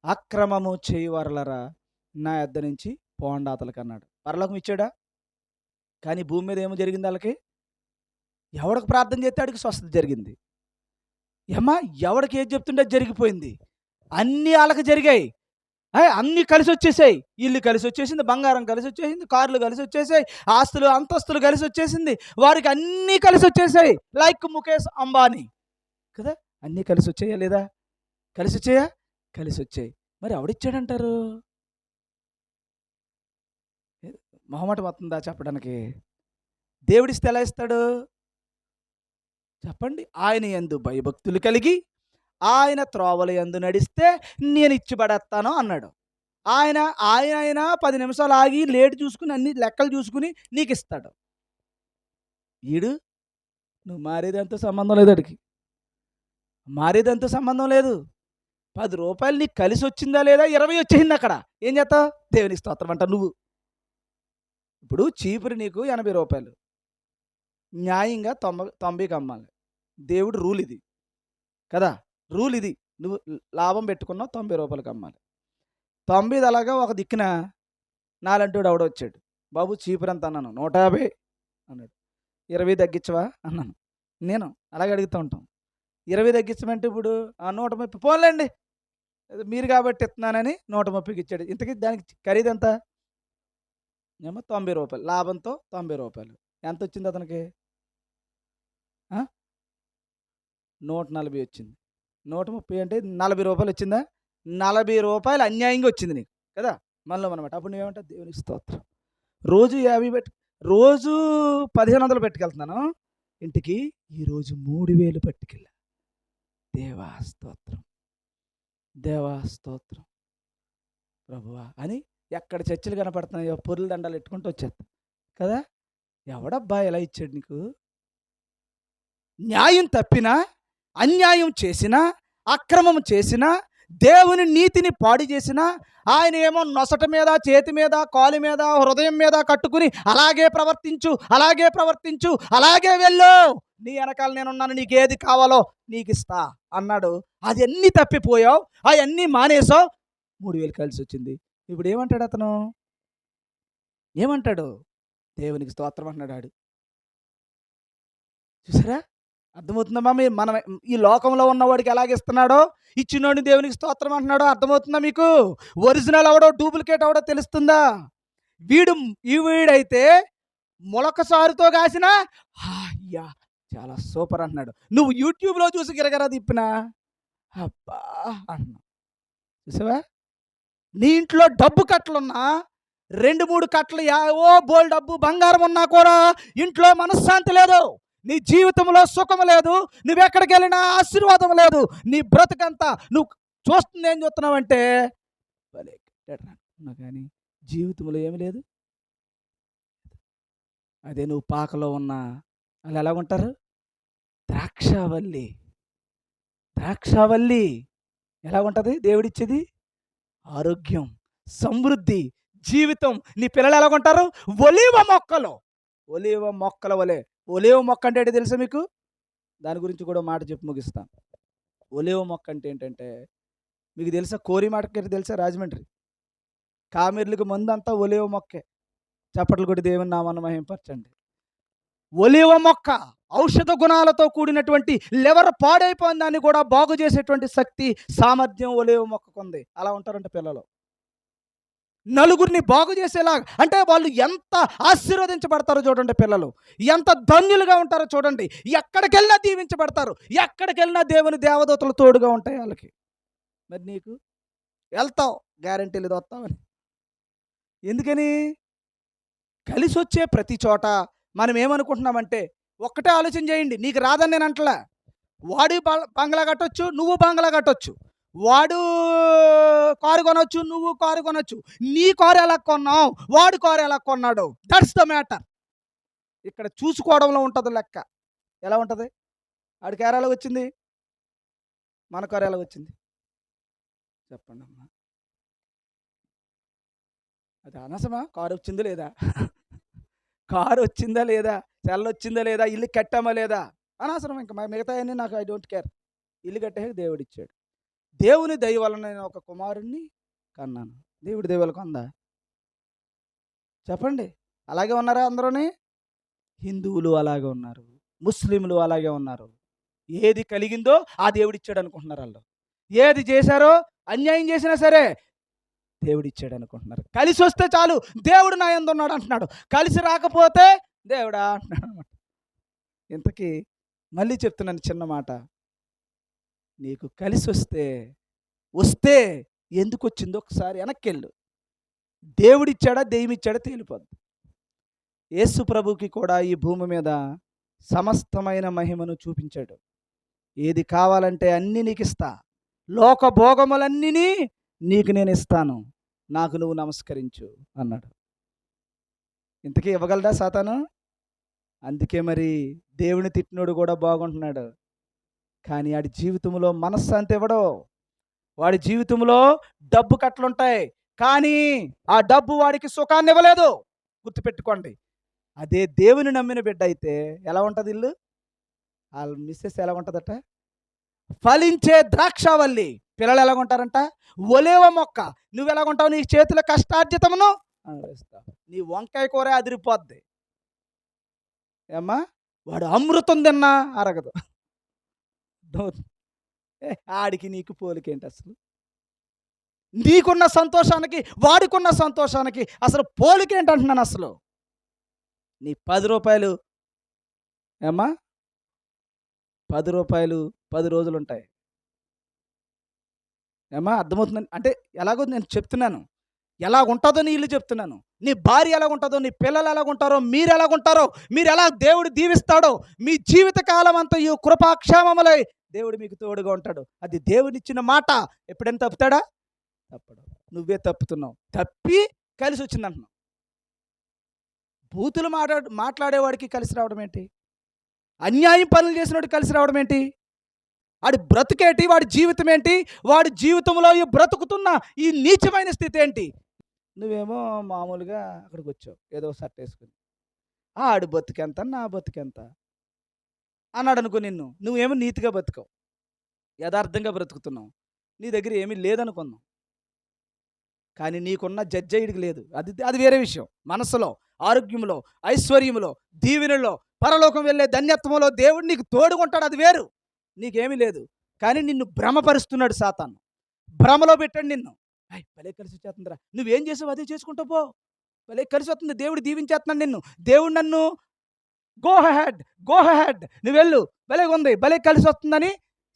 అక్రమము చేయువారులరా నా యొద్ద నుంచి పోండాతలకు అన్నాడు. పరలోకం ఇచ్చాడా? కానీ భూమి మీద ఏమో జరిగింది వాళ్ళకి? ఎవడికి ప్రార్థన చేస్తే ఆడికి స్వస్థత జరిగింది. ఏమ్మా ఎవడికి ఏది చెప్తుంటే జరిగిపోయింది. అన్నీ వాళ్ళకి జరిగాయి. అన్నీ కలిసి వచ్చేసాయి. ఇల్లు కలిసి వచ్చేసింది, బంగారం కలిసి వచ్చేసింది, కార్లు కలిసి వచ్చేసాయి, ఆస్తులు అంతస్తులు కలిసి వచ్చేసింది, వారికి అన్నీ కలిసి వచ్చేసాయి. లైక్ ముఖేష్ అంబానీ కదా, అన్నీ కలిసి వచ్చాయా లేదా? కలిసి వచ్చాయా? కలిసి వచ్చాయి. మరి ఎవడిచ్చాడంటారు? మొహమాట వస్తుందా చెప్పడానికి? దేవుడిస్తే ఎలా ఇస్తాడు చెప్పండి? ఆయన యందు భయభక్తులు కలిగి ఆయన త్రోవల యందు నడిస్తే నేను ఇచ్చిపడేస్తాను అన్నాడు. ఆయన 10 నిమిషాలు ఆగి లేట్ చూసుకుని అన్ని లెక్కలు చూసుకుని నీకు ఇస్తాడు. ఈడు నువ్వు మారేదంతో సంబంధం లేదు, అడిగి మారేదంతో సంబంధం లేదు. 10 రూపాయలు నీకు కలిసి వచ్చిందా లేదా, 20 వచ్చేసింది. అక్కడ ఏం చేస్తావు? దేవునికి స్తోత్రం అంట. నువ్వు ఇప్పుడు చీపురు నీకు 80 రూపాయలు, న్యాయంగా 90కి అమ్మాలి. దేవుడు రూల్ ఇది కదా! రూల్ ఇది. నువ్వు లాభం పెట్టుకున్నావు రూ. 90కి అమ్మాలి. 90 అలాగా ఒక దిక్కున నాలంటోడు ఎవడో వచ్చాడు. బాబు చీపురు ఎంత అన్నాను. 150 అన్నాడు. 20 తగ్గించవా అన్నాను. నేను అలాగే అడుగుతూ ఉంటాం. 20 తగ్గించమంటే ఇప్పుడు 130 పోన్లేండి మీరు కాబట్టి ఇస్తున్నానని 130కి ఇచ్చాడు. ఇంతకీ దానికి ఖరీదు ఎంత? ఏమో రూ. 90 లాభంతో రూ. 90. ఎంత వచ్చింది అతనికి? 140 వచ్చింది. 130 అంటే రూ. 40 వచ్చిందా? రూ. 40 అన్యాయంగా వచ్చింది నీకు కదా! మనలో అనమాట. అప్పుడు నువ్వేమంటావు? దేవునికి స్తోత్రం. రోజు 50 పెట్టి రోజు 1500 పెట్టుకెళ్తున్నాను ఇంటికి. ఈరోజు 3000 పట్టుకెళ్ళా. దేవా స్తోత్రం, దేవా స్తోత్రం ప్రభువా అని ఎక్కడ చర్చలు కనపడుతున్నాయో పొర్లు దండాలు పెట్టుకుంటూ వచ్చేస్తా కదా! ఎవడబ్బా ఇలా ఇచ్చాడు నీకు? న్యాయం తప్పినా, అన్యాయం చేసినా, అక్రమం చేసినా, దేవుని నీతిని పాడు చేసినా, ఆయన ఏమో నొసట మీద, చేతి మీద, కాలు మీద, హృదయం మీద కట్టుకుని అలాగే ప్రవర్తించు, అలాగే ప్రవర్తించు, అలాగే వెళ్ళు, నీ వెనకాల నేనున్నాను, నీకు ఏది కావాలో నీకు ఇస్తా అన్నాడు. అది అన్నీ తప్పిపోయావు, అవన్నీ మానేసావు, 3000 కలిసి వచ్చింది. ఇప్పుడు ఏమంటాడు అతను? ఏమంటాడు? దేవునికి స్తోత్రం అన్నాడు ఆడు. చూసారా? అర్థమవుతుందమ్మా? మీరు మనం ఈ లోకంలో ఉన్నవాడికి ఎలాగిస్తున్నాడో ఇచ్చినోడిని దేవునికి స్తోత్రం అంటున్నాడో అర్థమవుతుందా మీకు? ఒరిజినల్ అవడో డూప్లికేట్ అవడో తెలుస్తుందా? వీడైతే మొలక సారుతో కాసిన అయ్యా చాలా సూపర్ అంటున్నాడు. నువ్వు యూట్యూబ్లో చూసి గిరగరా తిప్పినా అబ్బా అంటున్నావు. చూసావా? నీ ఇంట్లో డబ్బు కట్టలున్నా 2-3 కట్టలు ఓ బోల్ డబ్బు బంగారం ఉన్నా కూడా ఇంట్లో మనశ్శాంతి లేదు, నీ జీవితంలో సుఖం లేదు, నువ్వెక్కడికి వెళ్ళినా ఆశీర్వాదం లేదు, నీ బ్రతుకంతా నువ్వు చూస్తుంది ఏం చూస్తున్నావంటే భలే కట్టాడు కానీ జీవితంలో ఏమి లేదు. అదే నువ్వు పాకలో ఉన్నా వాళ్ళు ఎలా ఉంటారు? ద్రాక్షావల్లి. ద్రాక్షావల్లి ఎలా ఉంటుంది? దేవుడిచ్చేది ఆరోగ్యం, సమృద్ధి, జీవితం. నీ పిల్లలు ఎలా ఉంటారు? ఒలీవ మొక్కలు, ఒలీవ మొక్కల వలె. ఒలీవ మొక్క అంటే ఏంటి తెలుసా మీకు? దాని గురించి కూడా మాట చెప్పి ముగిస్తాను. ఒలీవ మొక్క అంటే ఏంటంటే మీకు తెలుసా? కోరి మార్కెట్ తెలుసా? రాజమండ్రి కామెర్లకు మందు అంతా ఒలీవ మొక్కే. చప్పట్లు కొట్టి దేవుని నామాన్ని మహింపరచండి. ఒలీవ మొక్క ఔషధ గుణాలతో కూడినటువంటి, లివర్ పాడైపోయిన దాన్ని కూడా బాగు చేసేటువంటి శక్తి, సామర్థ్యం ఒలీవ మొక్కకు ఉంది. అలా ఉంటారంట పిల్లలు. నలుగురిని బాగు చేసేలా, అంటే వాళ్ళు ఎంత ఆశీర్వదించబడతారో చూడండి. పిల్లలు ఎంత ధన్యులుగా ఉంటారో చూడండి. ఎక్కడికెళ్ళినా దీవించబడతారు, ఎక్కడికెళ్ళినా దేవుని దేవదూతలు తోడుగా ఉంటాయి వాళ్ళకి. మరి నీకు వెళ్తావు గ్యారెంటీలు వస్తావని. ఎందుకని? కలిసి వచ్చే ప్రతి చోట మనం ఏమనుకుంటున్నామంటే, ఒక్కటే ఆలోచన చేయండి. నీకు రాదని నేను అంటలే. వాడు బంగ్లా కట్టొచ్చు, నువ్వు బంగ్లా కట్టొచ్చు. వాడు కారు కొనొచ్చు, నువ్వు కారు కొనొచ్చు. నీ కారు ఎలా కొన్నావు, వాడు కారు ఎలా కొన్నాడు, దట్స్ ద మ్యాటర్. ఇక్కడ చూసుకోవడంలో ఉంటుంది లెక్క. ఎలా ఉంటుంది? వాడి కారు ఎలా వచ్చింది, మన కారు ఎలా వచ్చింది చెప్పండి అమ్మా. అది అనసమా? కారు వచ్చిందా లేదా, కారు వచ్చిందా లేదా, సెల్ వచ్చిందా లేదా, ఇల్లు కట్టామా లేదా, అనవసరం. ఇంకా మిగతా అన్నీ నాకు ఐ డోంట్ కేర్. ఇల్లు కట్టే దేవుడు ఇచ్చాడు. దేవుని దయ వలన నేను ఒక కుమారుణ్ణి కన్నాను. దేవుడి దయ వల్ల కొందా చెప్పండి? అలాగే ఉన్నారా అందరూని? హిందువులు అలాగే ఉన్నారు, ముస్లింలు అలాగే ఉన్నారు. ఏది కలిగిందో ఆ దేవుడిచ్చాడు అనుకుంటున్నారు వాళ్ళు. ఏది చేశారో, అన్యాయం చేసినా సరే దేవుడిచ్చాడు అనుకుంటున్నారు. కలిసి వస్తే చాలు దేవుడు నా యందు ఉన్నాడు అంటున్నాడు, కలిసి రాకపోతే దేవుడా అంటున్నాడు అనమాట. ఇంతకీ మళ్ళీ చెప్తున్నాను చిన్న మాట. నీకు కలిసి వస్తే ఎందుకు వచ్చిందో ఒకసారి వెనక్కి వెళ్ళు. దేవుడిచ్చాడా దెయ్యం ఇచ్చాడా తేలిపోద్ది. యేసు ప్రభుకి కూడా ఈ భూమి మీద సమస్తమైన మహిమను చూపించాడు. ఏది కావాలంటే అన్నీ నీకు ఇస్తా, లోక భోగములన్నీ నీకు నేను ఇస్తాను, నాకు నువ్వు నమస్కరించు అన్నాడు. ఇంతకీ ఇవ్వగలడా సాతాను? అందుకే మరి దేవుని తిట్టినోడు కూడా బాగుంటున్నాడు, కానీ వాడి జీవితంలో మనశ్శాంతి ఇవ్వడు. వాడి జీవితంలో డబ్బు కట్టలుంటాయి, కానీ ఆ డబ్బు వాడికి సుఖాన్ని ఇవ్వలేదు. గుర్తుపెట్టుకోండి. అదే దేవుని నమ్మిన బిడ్డ అయితే ఎలా ఉంటుంది ఇల్లు? వాళ్ళ మిస్సెస్ ఎలా ఉంటుందట? ఫలించే ద్రాక్షావల్లి. పిల్లలు ఎలాగుంటారంట? ఒలీవ మొక్క. నువ్వెలాగుంటావు? నీ చేతుల కష్టార్జితమును వేస్తావు. నీ వంకాయ కూర అదిరిపోద్ది. ఏమ్మా? వాడు అమృతం తిన్నా అరగదు. ఏ ఆడికి నీకు పోలికేంటి అసలు? నీకున్న సంతోషానికి వాడికున్న సంతోషానికి అసలు పోలికేంటి అంటున్నాను అసలు. నీ రూ. 10 ఏమ్మా? రూ. 10 రోజులుంటాయి. ఏమ్మా అర్థమవుతుందండి? అంటే ఎలాగో నేను చెప్తున్నాను. ఎలాగుంటుందో నీ ఇల్లు చెప్తున్నాను. నీ భార్య ఎలాగుంటుందో, నీ పిల్లలు ఎలాగుంటారో, మీరు ఎలాగుంటారో, మీరు ఎలా దేవుడు దీవిస్తాడో, మీ జీవిత కాలం అంతా ఈ కృపాక్షేమములై దేవుడు మీకు తోడుగా ఉంటాడు. అది దేవుడిచ్చిన మాట. ఎప్పుడైనా తప్పుతాడా? తప్పడు. నువ్వే తప్పుతున్నావు. తప్పి కలిసి వచ్చిందంటున్నావు. బూతులు మాట్లాడేవాడికి కలిసి రావడం ఏంటి? అన్యాయం పనులు చేసినవాడికి కలిసి రావడం ఏంటి? వాడి బ్రతుకేంటి? వాడి జీవితం ఏంటి? వాడి జీవితంలో ఈ బ్రతుకుతున్న ఈ నీచమైన స్థితి ఏంటి? నువ్వేమో మామూలుగా అక్కడికి వచ్చావు ఏదో షర్ట్ వేసుకుని. ఆడి బతుకెంత, నా బతుకెంత అన్నాడు అనుకో నిన్ను. నువ్వేమో నీతిగా బతుకవు, యథార్థంగా బ్రతుకుతున్నావు. నీ దగ్గర ఏమీ లేదనుకున్నావు. కానీ నీకున్న జడ్జయ్యడికి లేదు. అది అది వేరే విషయం. మనసులో, ఆరోగ్యంలో, ఐశ్వర్యంలో, దీవెనలో, పరలోకం వెళ్ళే ధన్యత్వంలో దేవుడు నీకు తోడుకుంటాడు. అది వేరు. నీకేమీ లేదు. కానీ నిన్ను భ్రమపరుస్తున్నాడు సాతాను. భ్రమలో పెట్టాడు నిన్ను. భలే కలిసి వచ్చేస్తుందిరా, నువ్వేం చేసావు అదే చేసుకుంటూ పో, భలే కలిసి వస్తుంది, దేవుడు దీవించేస్తున్నాడు నిన్ను, దేవుడు నన్ను గో హెడ్ నువ్వు వెళ్ళు, భలే ఉంది, భలే కలిసి వస్తుందని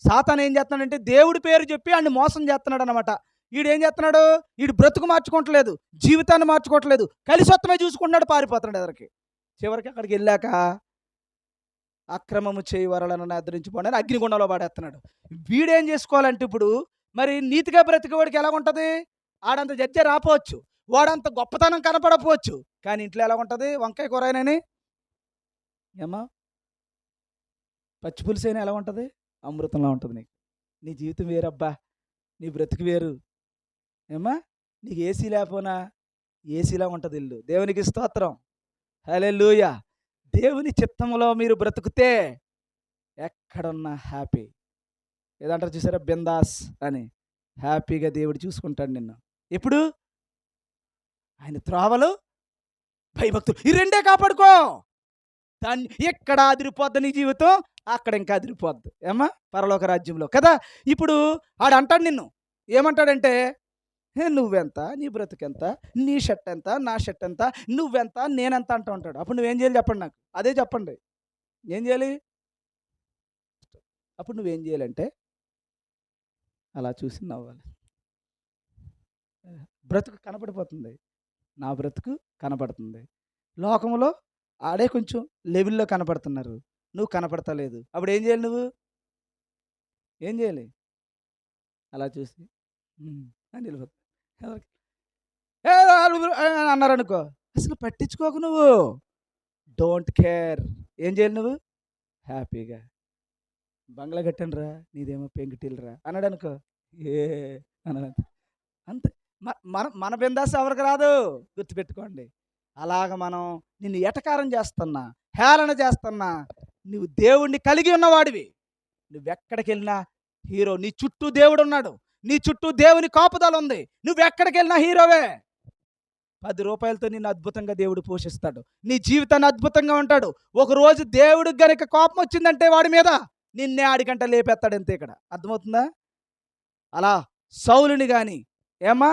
సాతాను ఏం చేస్తున్నాడంటే దేవుడి పేరు చెప్పి ఆయన్ని మోసం చేస్తున్నాడు అనమాట. ఈడేం చేస్తున్నాడు? ఈడు బ్రతుకు మార్చుకోవట్లేదు, జీవితాన్ని మార్చుకోవట్లేదు, కలిసి వస్తమే చూసుకుంటున్నాడు, పారిపోతున్నాడు ఎదరికి. చివరికి అక్కడికి వెళ్ళాక అక్రమము చేయి వరలను అద్దరించిపోండి అగ్నిగుండంలో పాడేస్తున్నాడు. వీడేం చేసుకోవాలంటే ఇప్పుడు మరి నీతిగా బ్రతికేవాడికి ఎలా ఉంటుంది? ఆడంత జడ్జి రాపోవచ్చు, వాడంత గొప్పతనం కనపడపోవచ్చు, కానీ ఇంట్లో ఎలా ఉంటుంది? వంకాయ కూరయనని ఏమా పచ్చి పులుసైనా ఎలా ఉంటుంది? అమృతంలా ఉంటుంది. నీకు నీ జీవితం వేరబ్బా, నీ బ్రతుకు వేరు. ఏమా నీకు ఏసీ లేకపోయినా ఏసీలా ఉంటుంది ఇల్లు. దేవునికి స్తోత్రం, హల్లెలూయా. దేవుని చిత్తంలో మీరు బ్రతుకుతే ఎక్కడున్నా హ్యాపీ. ఏదంటారు చూసారా, బిందాస్ అని. హ్యాపీగా దేవుడు చూసుకుంటాడు నిన్ను. ఎప్పుడు? ఆయన త్రోవలు, భయభక్తులు, ఈ రెండే కాపాడుకో. దాన్ని ఎక్కడ అదిరిపోద్ది నీ జీవితం, అక్కడ ఇంకా అదిరిపోద్ది. ఏమా పరలోక రాజ్యంలో కదా. ఇప్పుడు ఆడు అంటాడు నిన్ను, ఏమంటాడంటే నువ్వెంత, నీ బ్రతుకెంత, నీ షర్ట్ ఎంత, నా షర్ట్ ఎంత, నువ్వెంత, నేనెంత అంటూ ఉంటాడు. అప్పుడు నువ్వేం చేయాలి చెప్పండి నాకు, అదే చెప్పండి. ఏం చేయాలి? అప్పుడు నువ్వేం చేయాలంటే అలా చూసి నవ్వాలి. బ్రతుకు కనపడిపోతుంది, నా బ్రతుకు కనపడుతుంది. లోకంలో ఆడే కొంచెం లెవెల్లో కనపడుతున్నారు, నువ్వు కనపడతలేదు. అప్పుడు ఏం చేయాలి? నువ్వు ఏం చేయాలి? అలా చూసి అని వెళ్ళిపోతుంది. అన్నారు అనుకో, అసలు పట్టించుకోకు, నువ్వు డోంట్ కేర్. ఏం చేయాలి నువ్వు? హ్యాపీగా బంగ్లా కట్టండిరా, నీదేమో పెంకుటిల్లురా అన్నాడు అనుకో, ఏ అన్నాడు అంతే. మన మన బిందాస్ ఎవరికి రాదు, గుర్తుపెట్టుకోండి. అలాగ మనం నిన్ను ఎటకారం చేస్తున్నా, హేళన చేస్తున్నా, నువ్వు దేవుణ్ణి కలిగి ఉన్నవాడివి. నువ్వెక్కడికి వెళ్ళినా హీరో. నీ చుట్టూ దేవుడు ఉన్నాడు, నీ చుట్టూ దేవుని కాపుదల ఉంది, నువ్వెక్కడికి వెళ్ళినా హీరోవే. 10 రూపాయలతో నిన్ను అద్భుతంగా దేవుడు పోషిస్తాడు, నీ జీవితాన్ని అద్భుతంగా ఉంటాడు. ఒకరోజు దేవుడికి గనుక కోపం వచ్చిందంటే వాడి మీద నిన్నే ఆడికంట లేపేస్తాడు, అంతే. ఇక్కడ అర్థమవుతుందా? అలా సౌలుని కానీ, ఏమా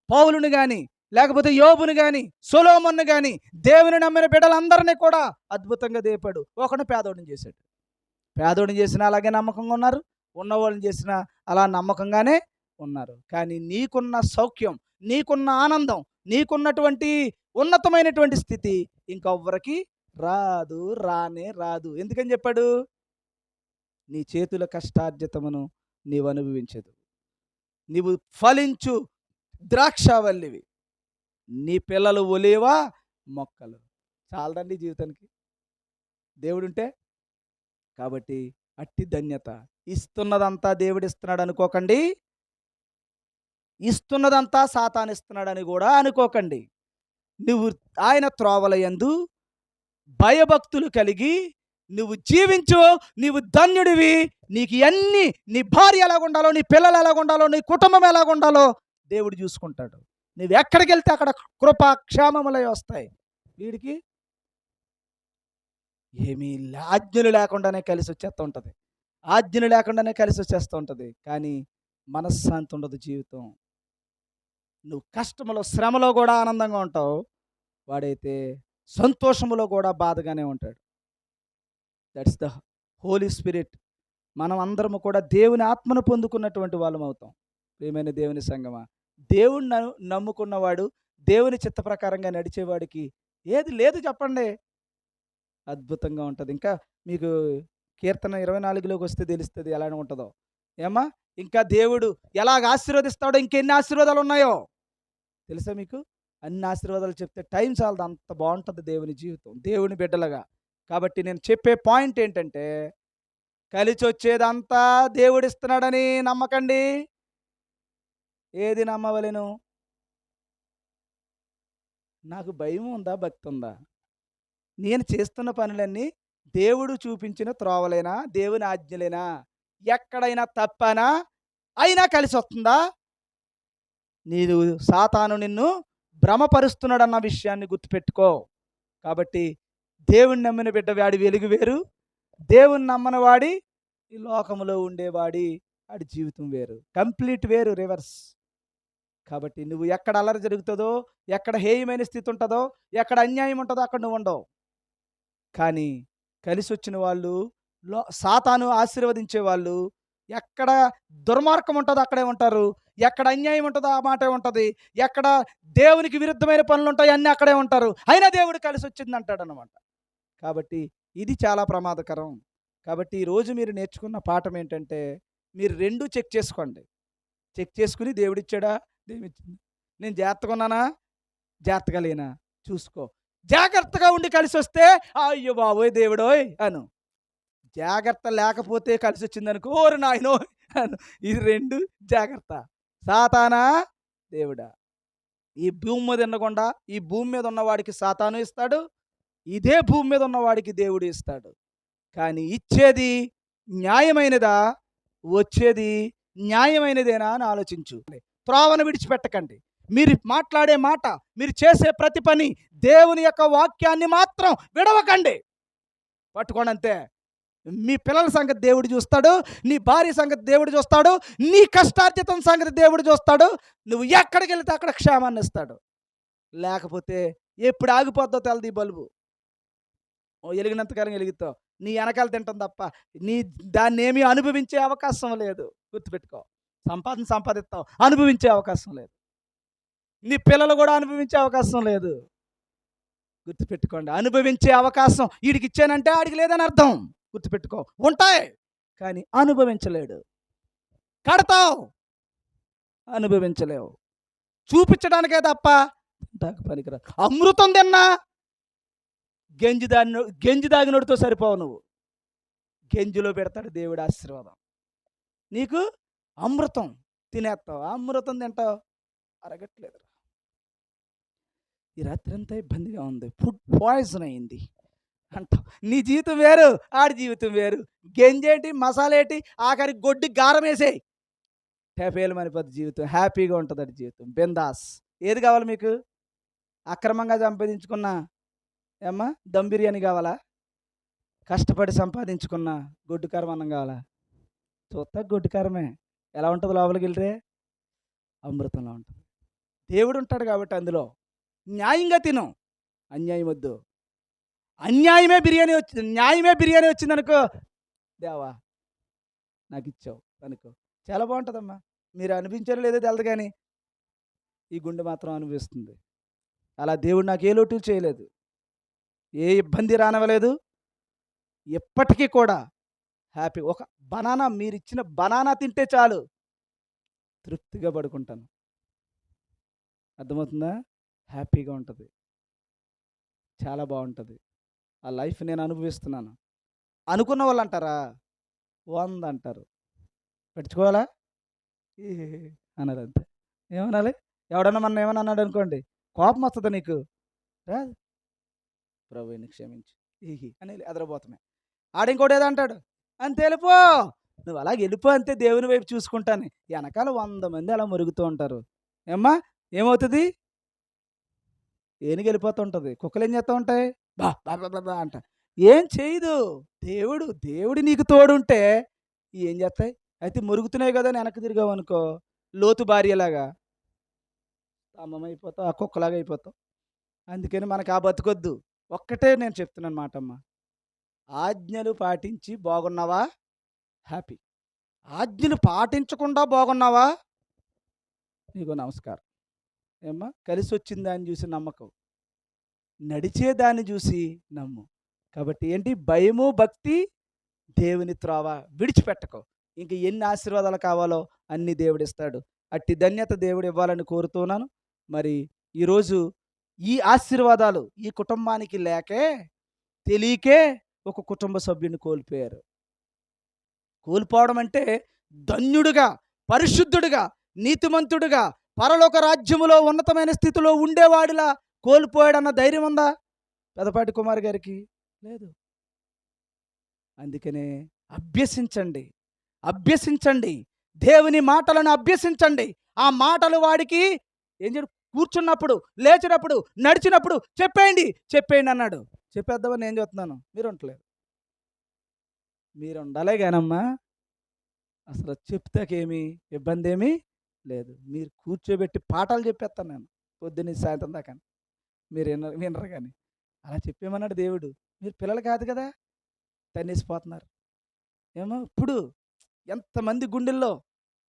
పౌలుని కానీ, లేకపోతే యోబుని కానీ, సొలొమోనుని కానీ, దేవుని నమ్మిన బిడ్డలందరినీ కూడా అద్భుతంగా దేపాడు. ఒకడు పేదోడిని చేశాడు. పేదోడిని చేసినా అలాగే నమ్మకంగా ఉన్నారు, ఉన్నవాళ్ళని చేసినా అలా నమ్మకంగానే ఉన్నారు. కానీ నీకున్న సౌఖ్యం, నీకున్న ఆనందం, నీకున్నటువంటి ఉన్నతమైనటువంటి స్థితి ఇంకెవ్వరికి రాదు, రానే రాదు. ఎందుకని చెప్పాడు? నీ చేతుల కష్టార్జితమును నీవు అనుభవించదు, నీవు ఫలించు ద్రాక్షావల్లివి, నీ పిల్లలు ఒలీవ మొక్కలు. చాలదండి జీవితానికి దేవుడుంటే. కాబట్టి అట్టి ధన్యత. ఇస్తున్నదంతా దేవుడిస్తున్నాడు అనుకోకండి, ఇస్తున్నదంతా సాతాను ఇస్తున్నాడని కూడా అనుకోకండి. నువ్వు ఆయన త్రోవల యందు భయభక్తులు కలిగి నువ్వు జీవించు, నీవు ధన్యుడివి. నీకు ఇవన్నీ, నీ భార్య ఎలాగుండాలో, నీ పిల్లలు ఎలాగుండాలో, నీ కుటుంబం ఎలాగుండాలో దేవుడు చూసుకుంటాడు. నువ్వు ఎక్కడికి వెళ్తే అక్కడ కృప క్షేమములై వస్తాయి. వీడికి ఏమీ ఆజ్ఞలు లేకుండానే కలిసి వచ్చేస్తూ ఉంటుంది. ఆజ్ఞలు లేకుండానే కలిసి వచ్చేస్తూ ఉంటుంది. కానీ మనశ్శాంతి ఉండదు జీవితం. నువ్వు కష్టములో, శ్రమలో కూడా ఆనందంగా ఉంటావు. వాడైతే సంతోషములో కూడా బాధగానే ఉంటాడు. That's the holy spirit. మనం అందరము కూడా దేవుని ఆత్మను పొందుకున్నటువంటి వాళ్ళం అవుతాం. ప్రియమైన దేవుని సంగమా, దేవుణ్ణి నమ్ముకున్నవాడు, దేవుని చిత్త ప్రకారంగా నడిచేవాడికి ఏది లేదు చెప్పండి. అద్భుతంగా ఉంటుంది. ఇంకా మీకు కీర్తన 24లోకి వస్తే తెలుస్తుంది ఎలా ఉంటుందో. ఏమ్మా, ఇంకా దేవుడు ఎలాగ ఆశీర్వదిస్తాడో, ఇంకెన్ని ఆశీర్వాదాలు ఉన్నాయో తెలుసా మీకు? అన్ని ఆశీర్వాదాలు చెప్తే టైం చాలదు, అంత బాగుంటుంది దేవుని జీవితం, దేవుని బిడ్డలుగా. కాబట్టి నేను చెప్పే పాయింట్ ఏంటంటే, కలిసి వచ్చేదంతా దేవుడిస్తున్నాడని నమ్మకండి. ఏది నమ్మవలెను? నాకు భయం ఉందా, భక్తి ఉందా? నేను చేస్తున్న పనులన్నీ దేవుడు చూపించిన త్రోవలేనా, దేవుని ఆజ్ఞలేనా? ఎక్కడైనా తప్పానా? అయినా కలిసి వస్తుందా? నీవు సాతాను నిన్ను భ్రమపరుస్తున్నాడన్న విషయాన్ని గుర్తుపెట్టుకో. కాబట్టి దేవుని నమ్మిన బిడ్డ వాడి వెలుగు వేరు, దేవుని నమ్మని వాడి, ఈ లోకములో ఉండేవాడి వాడి జీవితం వేరు, కంప్లీట్ వేరు, రివర్స్. కాబట్టి నువ్వు ఎక్కడ అల్లరి జరుగుతుందో, ఎక్కడ హేయమైన స్థితి ఉంటుందో, ఎక్కడ అన్యాయం ఉంటుందో అక్కడ నువ్వు ఉండవు. కానీ కలిసి వచ్చిన వాళ్ళు, సాతాను ఆశీర్వదించే వాళ్ళు, ఎక్కడ దుర్మార్గం ఉంటుందో అక్కడే ఉంటారు, ఎక్కడ అన్యాయం ఉంటుందో ఆ మాటే ఉంటుంది, ఎక్కడ దేవునికి విరుద్ధమైన పనులు ఉంటాయి అన్నీ అక్కడే ఉంటారు. అయినా దేవుడు కలిసి వచ్చింది అంటాడు అన్నమాట. కాబట్టి ఇది చాలా ప్రమాదకరం. కాబట్టి ఈరోజు మీరు నేర్చుకున్న పాఠం ఏంటంటే, మీరు రెండూ చెక్ చేసుకోండి. చెక్ చేసుకుని దేవుడిచ్చాడా, దేవుడిచ్చింది, నేను జాగ్రత్తగా ఉన్నానా, జాగ్రత్తగా లేనా చూసుకో. జాగ్రత్తగా ఉండి కలిసి వస్తే అయ్యో బాబోయ్ దేవుడోయ్ అను. జాగ్రత్త లేకపోతే కలిసి వచ్చిందనుకో, ఓరు నాయనో అను. ఇది రెండు జాగ్రత్త. సాతానా, దేవుడా. ఈ భూమి మీద ఉండకుండా, ఈ భూమి మీద ఉన్నవాడికి సాతాను ఇస్తాడు, ఇదే భూమి మీద ఉన్నవాడికి దేవుడు ఇస్తాడు. కానీ ఇచ్చేది న్యాయమైనదా, వచ్చేది న్యాయమైనదేనా అని ఆలోచించు. త్రోవను విడిచిపెట్టకండి. మీరు మాట్లాడే మాట, మీరు చేసే ప్రతి పని దేవుని యొక్క వాక్యాన్ని మాత్రం విడవకండి. పట్టుకోండి అంతే. మీ పిల్లల సంగతి దేవుడు చూస్తాడు, నీ భార్య సంగతి దేవుడు చూస్తాడు, నీ కష్టార్జితం సంగతి దేవుడు చూస్తాడు. నువ్వు ఎక్కడికి వెళితే అక్కడ క్షేమాన్ని ఇస్తాడు. లేకపోతే ఎప్పుడు ఆగిపోద్దో తెలదు ఈ బల్బు. ఎలిగినంతకాలం వెలుగుతావు, నీ వెనకాల తింటాం తప్ప నీ దాన్ని ఏమీ అనుభవించే అవకాశం లేదు. గుర్తుపెట్టుకో. సంపాదిస్తావు, అనుభవించే అవకాశం లేదు. నీ పిల్లలు కూడా అనుభవించే అవకాశం లేదు. గుర్తుపెట్టుకోండి. అనుభవించే అవకాశం వీడికి ఇచ్చానంటే ఆడికి లేదని అర్థం. గుర్తుపెట్టుకో. ఉంటాయి కానీ అనుభవించలేడు. కడతావు, అనుభవించలేవు. చూపించడానికే తప్ప పనికిరా. అమృతం తిన్నా గెంజి దాగినోడితో సరిపోవు నువ్వు. గెంజిలో పెడతాడు దేవుడు ఆశీర్వాదం. నీకు అమృతం తినేస్తావు, అమృతం తింటావు, అరగట్లేదు. ఈ రాత్రి అంతా ఇబ్బందిగా ఉంది, ఫుడ్ పాయిజన్ అయింది అంటావు. నీ జీవితం వేరు, ఆడి జీవితం వేరు. గెంజేటి, మసాలేటి, ఆఖరి గొడ్డి గారం వేసేయి, హ్యాపీలు మనిపోద్ది జీవితం. హ్యాపీగా ఉంటుంది అది జీవితం, బిందాస్. ఏది కావాలి మీకు? అక్రమంగా సంపాదించుకున్న ఏమ్మా దమ్ బిర్యానీ కావాలా? కష్టపడి సంపాదించుకున్న గొడ్డు కారం అన్నం కావాలా? చూస్తా గొడ్డు కారమే. ఎలా ఉంటుంది లోపలికి వెళ్తే? అమృతంలో ఉంటుంది. దేవుడు ఉంటాడు కాబట్టి అందులో న్యాయంగా తిను, అన్యాయం వద్దు. న్యాయమే బిర్యానీ వచ్చిందనుకో, దేవా నాకు ఇచ్చావు అనుకో, చాలా బాగుంటుందమ్మా. మీరు అనిపించారో లేదో తెలదు కానీ ఈ గుండె మాత్రం అనిపిస్తుంది. అలా దేవుడు నాకు ఏ లోటు చేయలేదు, ఏ ఇబ్బంది రానివ్వలేదు. ఎప్పటికీ కూడా హ్యాపీ. ఒక బనానా, మీరు ఇచ్చిన బనానా తింటే చాలు తృప్తిగా పడుకుంటాను. అర్థమవుతుందా? హ్యాపీగా ఉంటుంది, చాలా బాగుంటుంది. ఆ లైఫ్ నేను అనుభవిస్తున్నాను. అనుకున్న వాళ్ళు అంటారా? 100 అంటారు. పెట్టుకోవాలా అన్నారు అంతే. ఏమనాలి? ఎవడన్నా మన ఏమన్నా అన్నాడు అనుకోండి, కోపం వస్తుందా నీకు? రాదు. ప్రభువుని క్షమించు అని ఎదరబోతున్నాయి. ఆడింకోటి ఏదో అంటాడు, అంతే వెళ్ళిపో, నువ్వు అలాగ వెళ్ళిపో అంతే, దేవుని వైపు చూసుకుంటాను. వెనకాల 100 మంది అలా మురుగుతూ ఉంటారు. ఏమ్మా ఏమవుతుంది? ఏనుగు వెళ్ళిపోతూ ఉంటుంది. కుక్కలు ఏం చేస్తూ ఉంటాయి? బా బా బా బా బా అంట. ఏం చేయదు. దేవుడు నీకు తోడుంటే ఏం చేస్తాయి? అయితే మురుగుతున్నాయి కదా అని వెనక్కి తిరిగావు అనుకో, లోతు భార్యలాగా స్తంభమైపోతావు, ఆ కుక్కలాగా అయిపోతావు. అందుకని మనకు ఆ బతుకొద్దు. ఒక్కటే నేను చెప్తున్నాను మాటమ్మ, ఆజ్ఞలు పాటించి బాగున్నావా? హ్యాపీ. ఆజ్ఞలు పాటించకుండా బాగున్నావా? నీకు నమస్కారం. ఏమ్మా కలిసి వచ్చిన దాన్ని చూసి నమ్మకం, నడిచేదాన్ని చూసి నమ్ము. కాబట్టి ఏంటి? భయము భక్తి, దేవుని త్రోవ విడిచిపెట్టకు. ఇంక ఎన్ని ఆశీర్వాదాలు కావాలో అన్ని దేవుడిస్తాడు. అట్టి ధన్యత దేవుడు ఇవ్వాలని కోరుతున్నాను. మరి ఈరోజు ఈ ఆశీర్వాదాలు ఈ కుటుంబానికి లేకే, తెలియకే ఒక కుటుంబ సభ్యుని కోల్పోయారు. కోల్పోవడం అంటే ధన్యుడుగా, పరిశుద్ధుడుగా, నీతిమంతుడుగా, పరలోక రాజ్యములో ఉన్నతమైన స్థితిలో ఉండేవాడిలా కోల్పోయాడన్న ధైర్యం ఉందా పెదపాటి కుమార్ గారికి? లేదు. అందుకనే అభ్యసించండి, అభ్యసించండి, దేవుని మాటలను అభ్యసించండి. ఆ మాటలు వాడికి ఏం చేయ, కూర్చున్నప్పుడు, లేచినప్పుడు, నడిచినప్పుడు చెప్పేయండి అన్నాడు. చెప్పేద్దామని నేను చెప్తున్నాను, మీరు ఉండలేదు. మీరు ఉండాలే కానమ్మా, అసలు చెప్తాకేమీ ఇబ్బంది ఏమీ లేదు. మీరు కూర్చోబెట్టి పాఠాలు చెప్పేస్తాను నేను పొద్దున్న సాయంత్రం దాకా. మీరు వినరు కానీ అలా చెప్పేమన్నాడు దేవుడు. మీరు పిల్లలు కాదు కదా, తన్నేసిపోతున్నారు. ఏమో ఇప్పుడు ఎంతమంది గుండెల్లో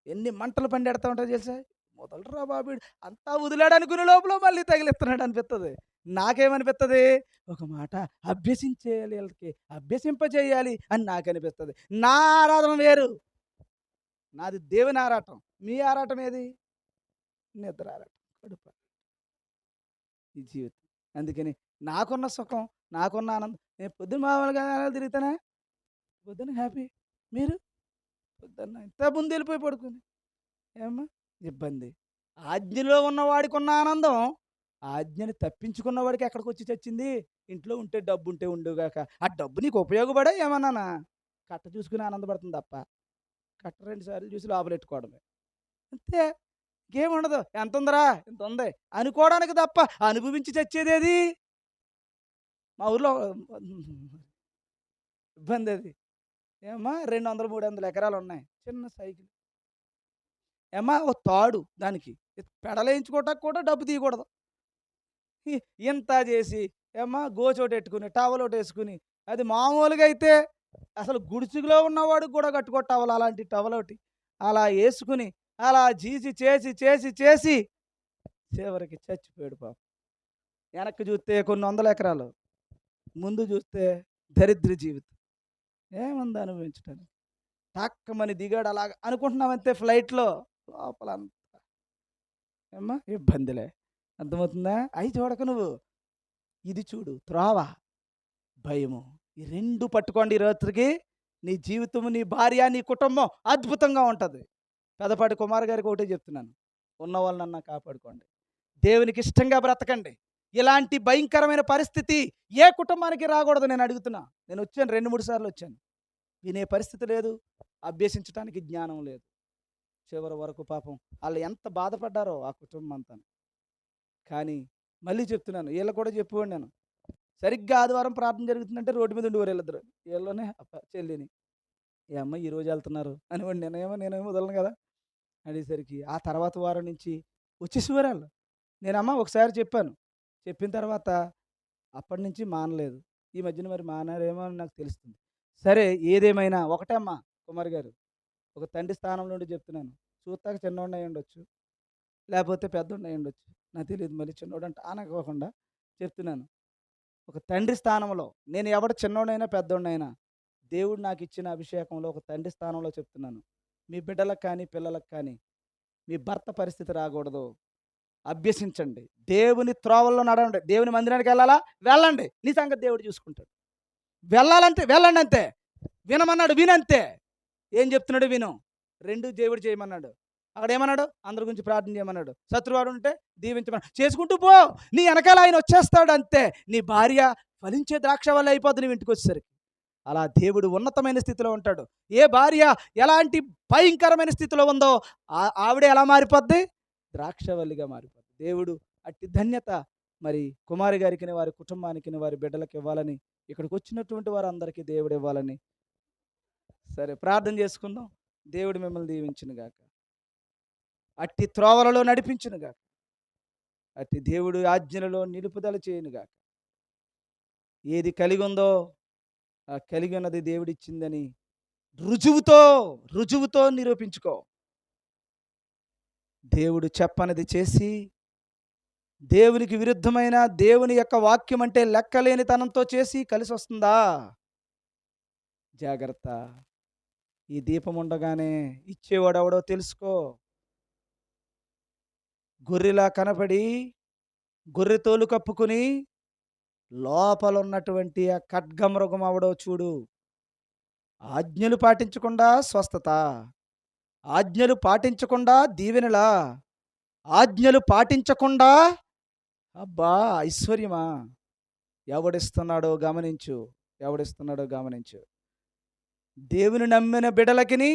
ఎన్ని మంటలు పండెడతా ఉంటాయో తెలుసా? మొదలరా బాబు, అంతా వదిలాడు అనుకునే లోపల మళ్ళీ తగిలిస్తున్నాడు అనిపిస్తుంది. నాకేమనిపిస్తుంది? ఒక మాట అభ్యసించేయాలి, వీళ్ళకి అభ్యసింపజేయాలి అని నాకు అనిపిస్తుంది. నా ఆరాధన వేరు, నాది దేవుని ఆరాటం. మీ ఆరాటం ఏది? నిద్ర ఆరాటం, కడుపు ఈ జీవితం. అందుకని నాకున్న సుఖం, నాకున్న ఆనందం, నేను పొద్దున్న మామూలుగా తిరుగుతానా, పొద్దున్న హ్యాపీ. మీరు పొద్దున్న ఇంత ముందు వెళ్ళిపోయి పడుకుని ఏమమ్మా ఇబ్బంది. ఆజ్ఞలో ఉన్నవాడికి ఉన్న ఆనందం, ఆజ్ఞని తప్పించుకున్న వాడికి ఎక్కడికి వచ్చి చచ్చింది? ఇంట్లో ఉంటే డబ్బు ఉంటే ఉండుగాక, ఆ డబ్బు నీకు ఉపయోగపడే ఏమన్నానా? కట్ట చూసుకుని ఆనందపడుతుంది తప్ప, కట్ట 2 సార్లు చూసి లోపలెట్టుకోవడమే అంతే. ఇంకేముండదు. ఎంత ఉందరా, ఇంత ఉంది అనుకోవడానికి తప్ప అనుభవించి చచ్చేదేది? మా ఊర్లో ఇబ్బంది అది. ఏమమ్మా 200, 300 ఎకరాలు ఉన్నాయి, చిన్న సైకిల్. ఏమా ఓ తాడు, దానికి పెడలేయించుకోవటానికి కూడా డబ్బు తీయకూడదు. ఇంత చేసి ఏమా గోచోటి పెట్టుకుని, టవల్ ఒకటి వేసుకుని, అది మామూలుగా అయితే అసలు గుడిసుగులో ఉన్నవాడికి కూడా కట్టుకో టవల్, అలాంటి టవల్ ఒకటి అలా వేసుకుని అలా జీసి చేసి చేసి చేసి చివరికి చచ్చిపోయాడు పాపం. వెనక్కి చూస్తే కొన్ని 100 ఎకరాలు, ముందు చూస్తే దరిద్ర జీవితం. ఏముంది అనుభవించడానికి? టాక్కమని దిగాడు అలాగ అనుకుంటున్నామంతే, ఫ్లైట్లో లోపల అంతా ఏమ్మా ఇబ్బందిలే. అర్థమవుతుందా? అవి చూడక నువ్వు ఇది చూడు, త్రోవ, భయము. ఈ 2 పట్టుకోండి. ఈ రాత్రికి నీ జీవితము, నీ భార్య, నీ కుటుంబం అద్భుతంగా ఉంటుంది. పెదపాటి కుమార్ గారికి ఒకటే చెప్తున్నాను, ఉన్న వాళ్ళనన్నా కాపాడుకోండి, దేవునికి ఇష్టంగా బ్రతకండి. ఇలాంటి భయంకరమైన పరిస్థితి ఏ కుటుంబానికి రాకూడదు. నేను అడుగుతున్నా, నేను వచ్చాను 2-3 సార్లు వచ్చాను, వినే పరిస్థితి లేదు, అభ్యసించడానికి జ్ఞానం లేదు. చివరి వరకు పాపం వాళ్ళు ఎంత బాధపడ్డారో ఆ కుటుంబం అంతా. కానీ మళ్ళీ చెప్తున్నాను, వీళ్ళు కూడా చెప్పేవాడు నేను, సరిగ్గా ఆదివారం ప్రార్థన జరుగుతుందంటే రోడ్డు మీద ఉండేవారు వీళ్ళిద్దరు. వీళ్ళనే చెల్లిని, ఏ అమ్మ ఈరోజు వెళ్తున్నారు అనివ్వండి. నేనేమో వదలను కదా అనేసరికి ఆ తర్వాత వారం నుంచి వచ్చేసేవారు వాళ్ళు. నేనమ్మ ఒకసారి చెప్పాను, చెప్పిన తర్వాత అప్పటి నుంచి మానలేదు. ఈ మధ్యన మరి మానారేమో అని నాకు తెలుస్తుంది. సరే ఏదేమైనా ఒకటే అమ్మా కుమార్ గారు, ఒక తండ్రి స్థానం నుండి చెప్తున్నాను. చూస్తాక చిన్నోడిని అయి ఉండొచ్చు, లేకపోతే పెద్దోడిని అయి ఉండొచ్చు, నాకు తెలియదు. మళ్ళీ చిన్నోడు అంటే అనకోకుండా చెప్తున్నాను, ఒక తండ్రి స్థానంలో నేను ఎవడు చిన్నోడైనా పెద్దోడినైనా దేవుడు నాకు ఇచ్చిన అభిషేకంలో ఒక తండ్రి స్థానంలో చెప్తున్నాను. మీ బిడ్డలకు కానీ పిల్లలకు కానీ మీ భర్త పరిస్థితి రాకూడదు. అభ్యసించండి, దేవుని త్రోవల్లో నడవండి. దేవుని మందిరానికి వెళ్ళాలా, వెళ్ళండి, నీ సంగతి దేవుడు చూసుకుంటాడు. వెళ్ళాలంటే వెళ్ళండి అంతే. వినమన్నాడు, వినంతే. ఏం చెప్తున్నాడు విను. 2 దేవుడు చేయమన్నాడు. అక్కడ ఏమన్నాడు? అందరి గురించి ప్రార్థన చేయమన్నాడు. శత్రువాడు ఉంటే దీవించమన్నాడు. చేసుకుంటూ పో, నీ వెనకాల ఆయన వచ్చేస్తాడు అంతే. నీ భార్య ఫలించే ద్రాక్ష వల్ల అయిపోద్ది నువ్వు ఇంటికి వచ్చేసరికి. అలా దేవుడు ఉన్నతమైన స్థితిలో ఉంటాడు. ఏ భార్య ఎలాంటి భయంకరమైన స్థితిలో ఉందో ఆవిడ ఎలా మారిపోద్ది? ద్రాక్షవల్లిగా మారిపోద్ది. దేవుడు అట్టి ధన్యత మరి కుమారి గారికి, వారి కుటుంబానికి, వారి బిడ్డలకు ఇవ్వాలని, ఇక్కడికి వచ్చినటువంటి వారందరికీ దేవుడు ఇవ్వాలని. సరే, ప్రార్థన చేసుకుందాం. దేవుడు మిమ్మల్ని దీవించునుగాక, అట్టి త్రోవలలో నడిపించునుగాక, అట్టి దేవుడు ఆజ్ఞలలో నిలుపుదల చేయునుగాక. ఏది కలిగి ఉందో ఆ కలిగి ఉన్నది దేవుడిచ్చిందని రుజువుతో నిరూపించుకో. దేవుడు చెప్పనిది చేసి దేవునికి విరుద్ధమైన దేవుని యొక్క వాక్యం అంటే లెక్కలేని తనంతో చేసి కలిసి వస్తుందా? జాగ్రత్త. ఈ దీపం ఉండగానే ఇచ్చేవాడు ఎవడో తెలుసుకో. గొర్రెలా కనపడి గొర్రె తోలు కప్పుకుని లోపల ఉన్నటువంటి ఆ ఖడ్గమృగం అవడో చూడు. ఆజ్ఞలు పాటించకుండా స్వస్థత, ఆజ్ఞలు పాటించకుండా దీవెనలా, ఆజ్ఞలు పాటించకుండా అబ్బా ఐశ్వర్యమా. ఎవడిస్తున్నాడో గమనించు. దేవుని నమ్మిన బిడలకిని,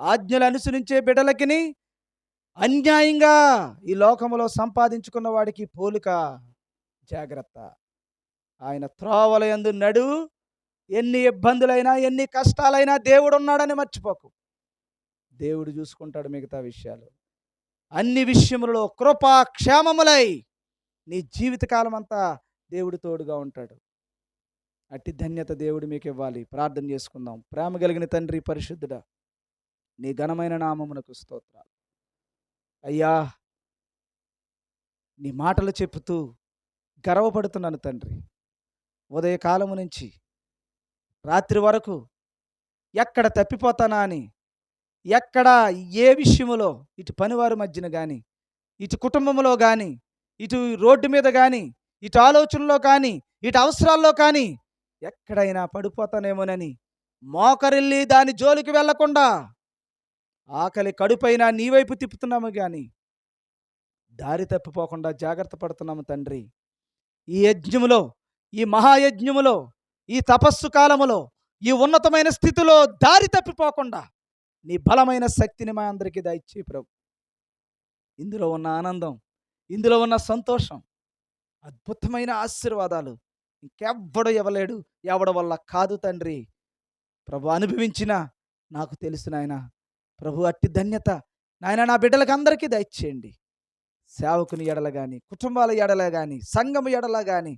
ఆజ్ఞలు అనుసరించే బిడలకిని అన్యాయంగా ఈ లోకములో సంపాదించుకున్న వాడికి పోలిక. జాగ్రత్త. ఆయన త్రోవల యందు నడు. ఎన్ని ఇబ్బందులైనా, ఎన్ని కష్టాలైనా దేవుడు ఉన్నాడని మర్చిపోకు. దేవుడు చూసుకుంటాడు మిగతా విషయాలు. అన్ని విషయములలో కృపా క్షేమములై నీ జీవితకాలం అంతా దేవుడు తోడుగా ఉంటాడు. అట్టి ధన్యత దేవుడు మీకు ఇవ్వాలి. ప్రార్థన చేసుకుందాం. ప్రేమ కలిగిన తండ్రి, పరిశుద్ధుడా, నీ ఘనమైన నామమునకు స్తోత్రాలు. అయ్యా, నీ మాటలు చెప్పుతూ గర్వపడుతున్నాను తండ్రి. ఉదయకాలము నుంచి రాత్రి వరకు ఎక్కడ తప్పిపోతానా అని, ఎక్కడ ఏ విషయములో, ఇటు పనివారి మధ్యన కానీ, ఇటు కుటుంబంలో కానీ, ఇటు రోడ్డు మీద కానీ, ఇటు ఆలోచనలో కానీ, ఇటు అవసరాల్లో కానీ ఎక్కడైనా పడిపోతానేమోనని మోకరిల్లి దాని జోలికి వెళ్లకుండా ఆకలి కడుపైనా నీ వైపు తిప్పుతున్నాము కానీ దారి తప్పిపోకుండా జాగ్రత్త పడుతున్నాము తండ్రి. ఈ యజ్ఞములో, ఈ మహాయజ్ఞములో, ఈ తపస్సు కాలములో, ఈ ఉన్నతమైన స్థితిలో దారి తప్పిపోకుండా నీ బలమైన శక్తిని మా అందరికీ దయచేయి ప్రభు. ఇందులో ఉన్న ఆనందం, ఇందులో ఉన్న సంతోషం, అద్భుతమైన ఆశీర్వాదాలు ఇంకెవ్వడు ఇవ్వలేడు, ఎవడి వల్ల కాదు తండ్రి. ప్రభు అనుభవించిన నాకు తెలుసు నాయన. ప్రభు అట్టి ధన్యత నాయన నా బిడ్డలకు అందరికీ దయచేయండి. సేవకుని ఎడల కానీ, కుటుంబాల ఎడల కానీ, సంఘము ఎడల కానీ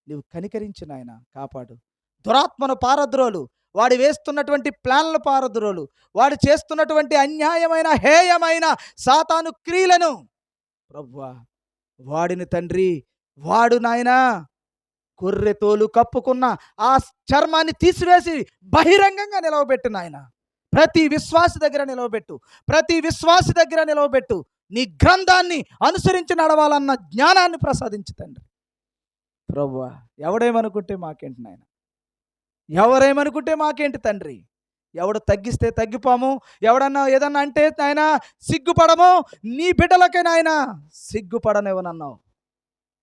నీవు కనికరించి నాయన కాపాడు. దురాత్మను పారద్రోలు, వాడు వేస్తున్నటువంటి ప్లాన్లు పారద్రోలు, వాడు చేస్తున్నటువంటి అన్యాయమైన హేయమైన సాతాను క్రియలను ప్రభువా వాడిని తండ్రి, వాడు నాయనా గొర్రె తోలు కప్పుకున్న ఆ చర్మాన్ని తీసివేసి బహిరంగంగా నిలవబెట్టు నాయన. ప్రతి విశ్వాసి దగ్గర నిలవబెట్టు. నీ గ్రంథాన్ని అనుసరించి నడవాలన్న జ్ఞానాన్ని ప్రసాదించు తండ్రి. ప్రభువా ఎవడేమనుకుంటే మాకేంటి నాయన, ఎవరేమనుకుంటే మాకేంటి తండ్రి. ఎవడు తగ్గిస్తే తగ్గిపోము, ఎవడన్నా ఏదన్నా అంటే నాయన సిగ్గుపడము. నీ బిడ్డలకే నాయన సిగ్గుపడనివ్వనన్నావు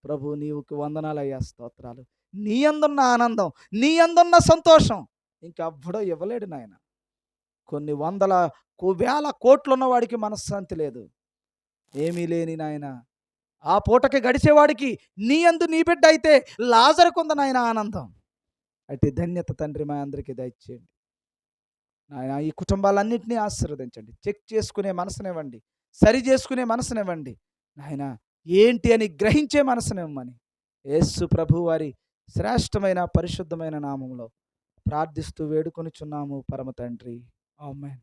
ప్రభు. నీవుకి వందనాలయ్యా, స్తోత్రాలు. నీ అందున్న ఆనందం, నీ అందున్న సంతోషం ఇంకెవ్వడో ఇవ్వలేడు నాయన. కొన్ని వందల వేల కోట్లు ఉన్నవాడికి మనశ్శాంతి లేదు, ఏమీ లేని నాయన ఆ పూటకి గడిచేవాడికి నీ యందు నీ బిడ్డ అయితే లాజరుకుంది నాయన ఆనందం. అట్టి ధన్యత తండ్రి మా అందరికీ దయచేయండి నాయన. ఈ కుటుంబాలన్నింటినీ ఆశీర్వదించండి. చెక్ చేసుకునే మనసునివ్వండి, సరి చేసుకునే మనసునివ్వండి నాయన. ఏంటి అని గ్రహించే మనసునివ్వమని యేసు ప్రభు వారి శ్రేష్టమైన పరిశుద్ధమైన నామములో ప్రార్థిస్తూ వేడుకొనుచున్నాము పరమ తండ్రి. ఆమేన్.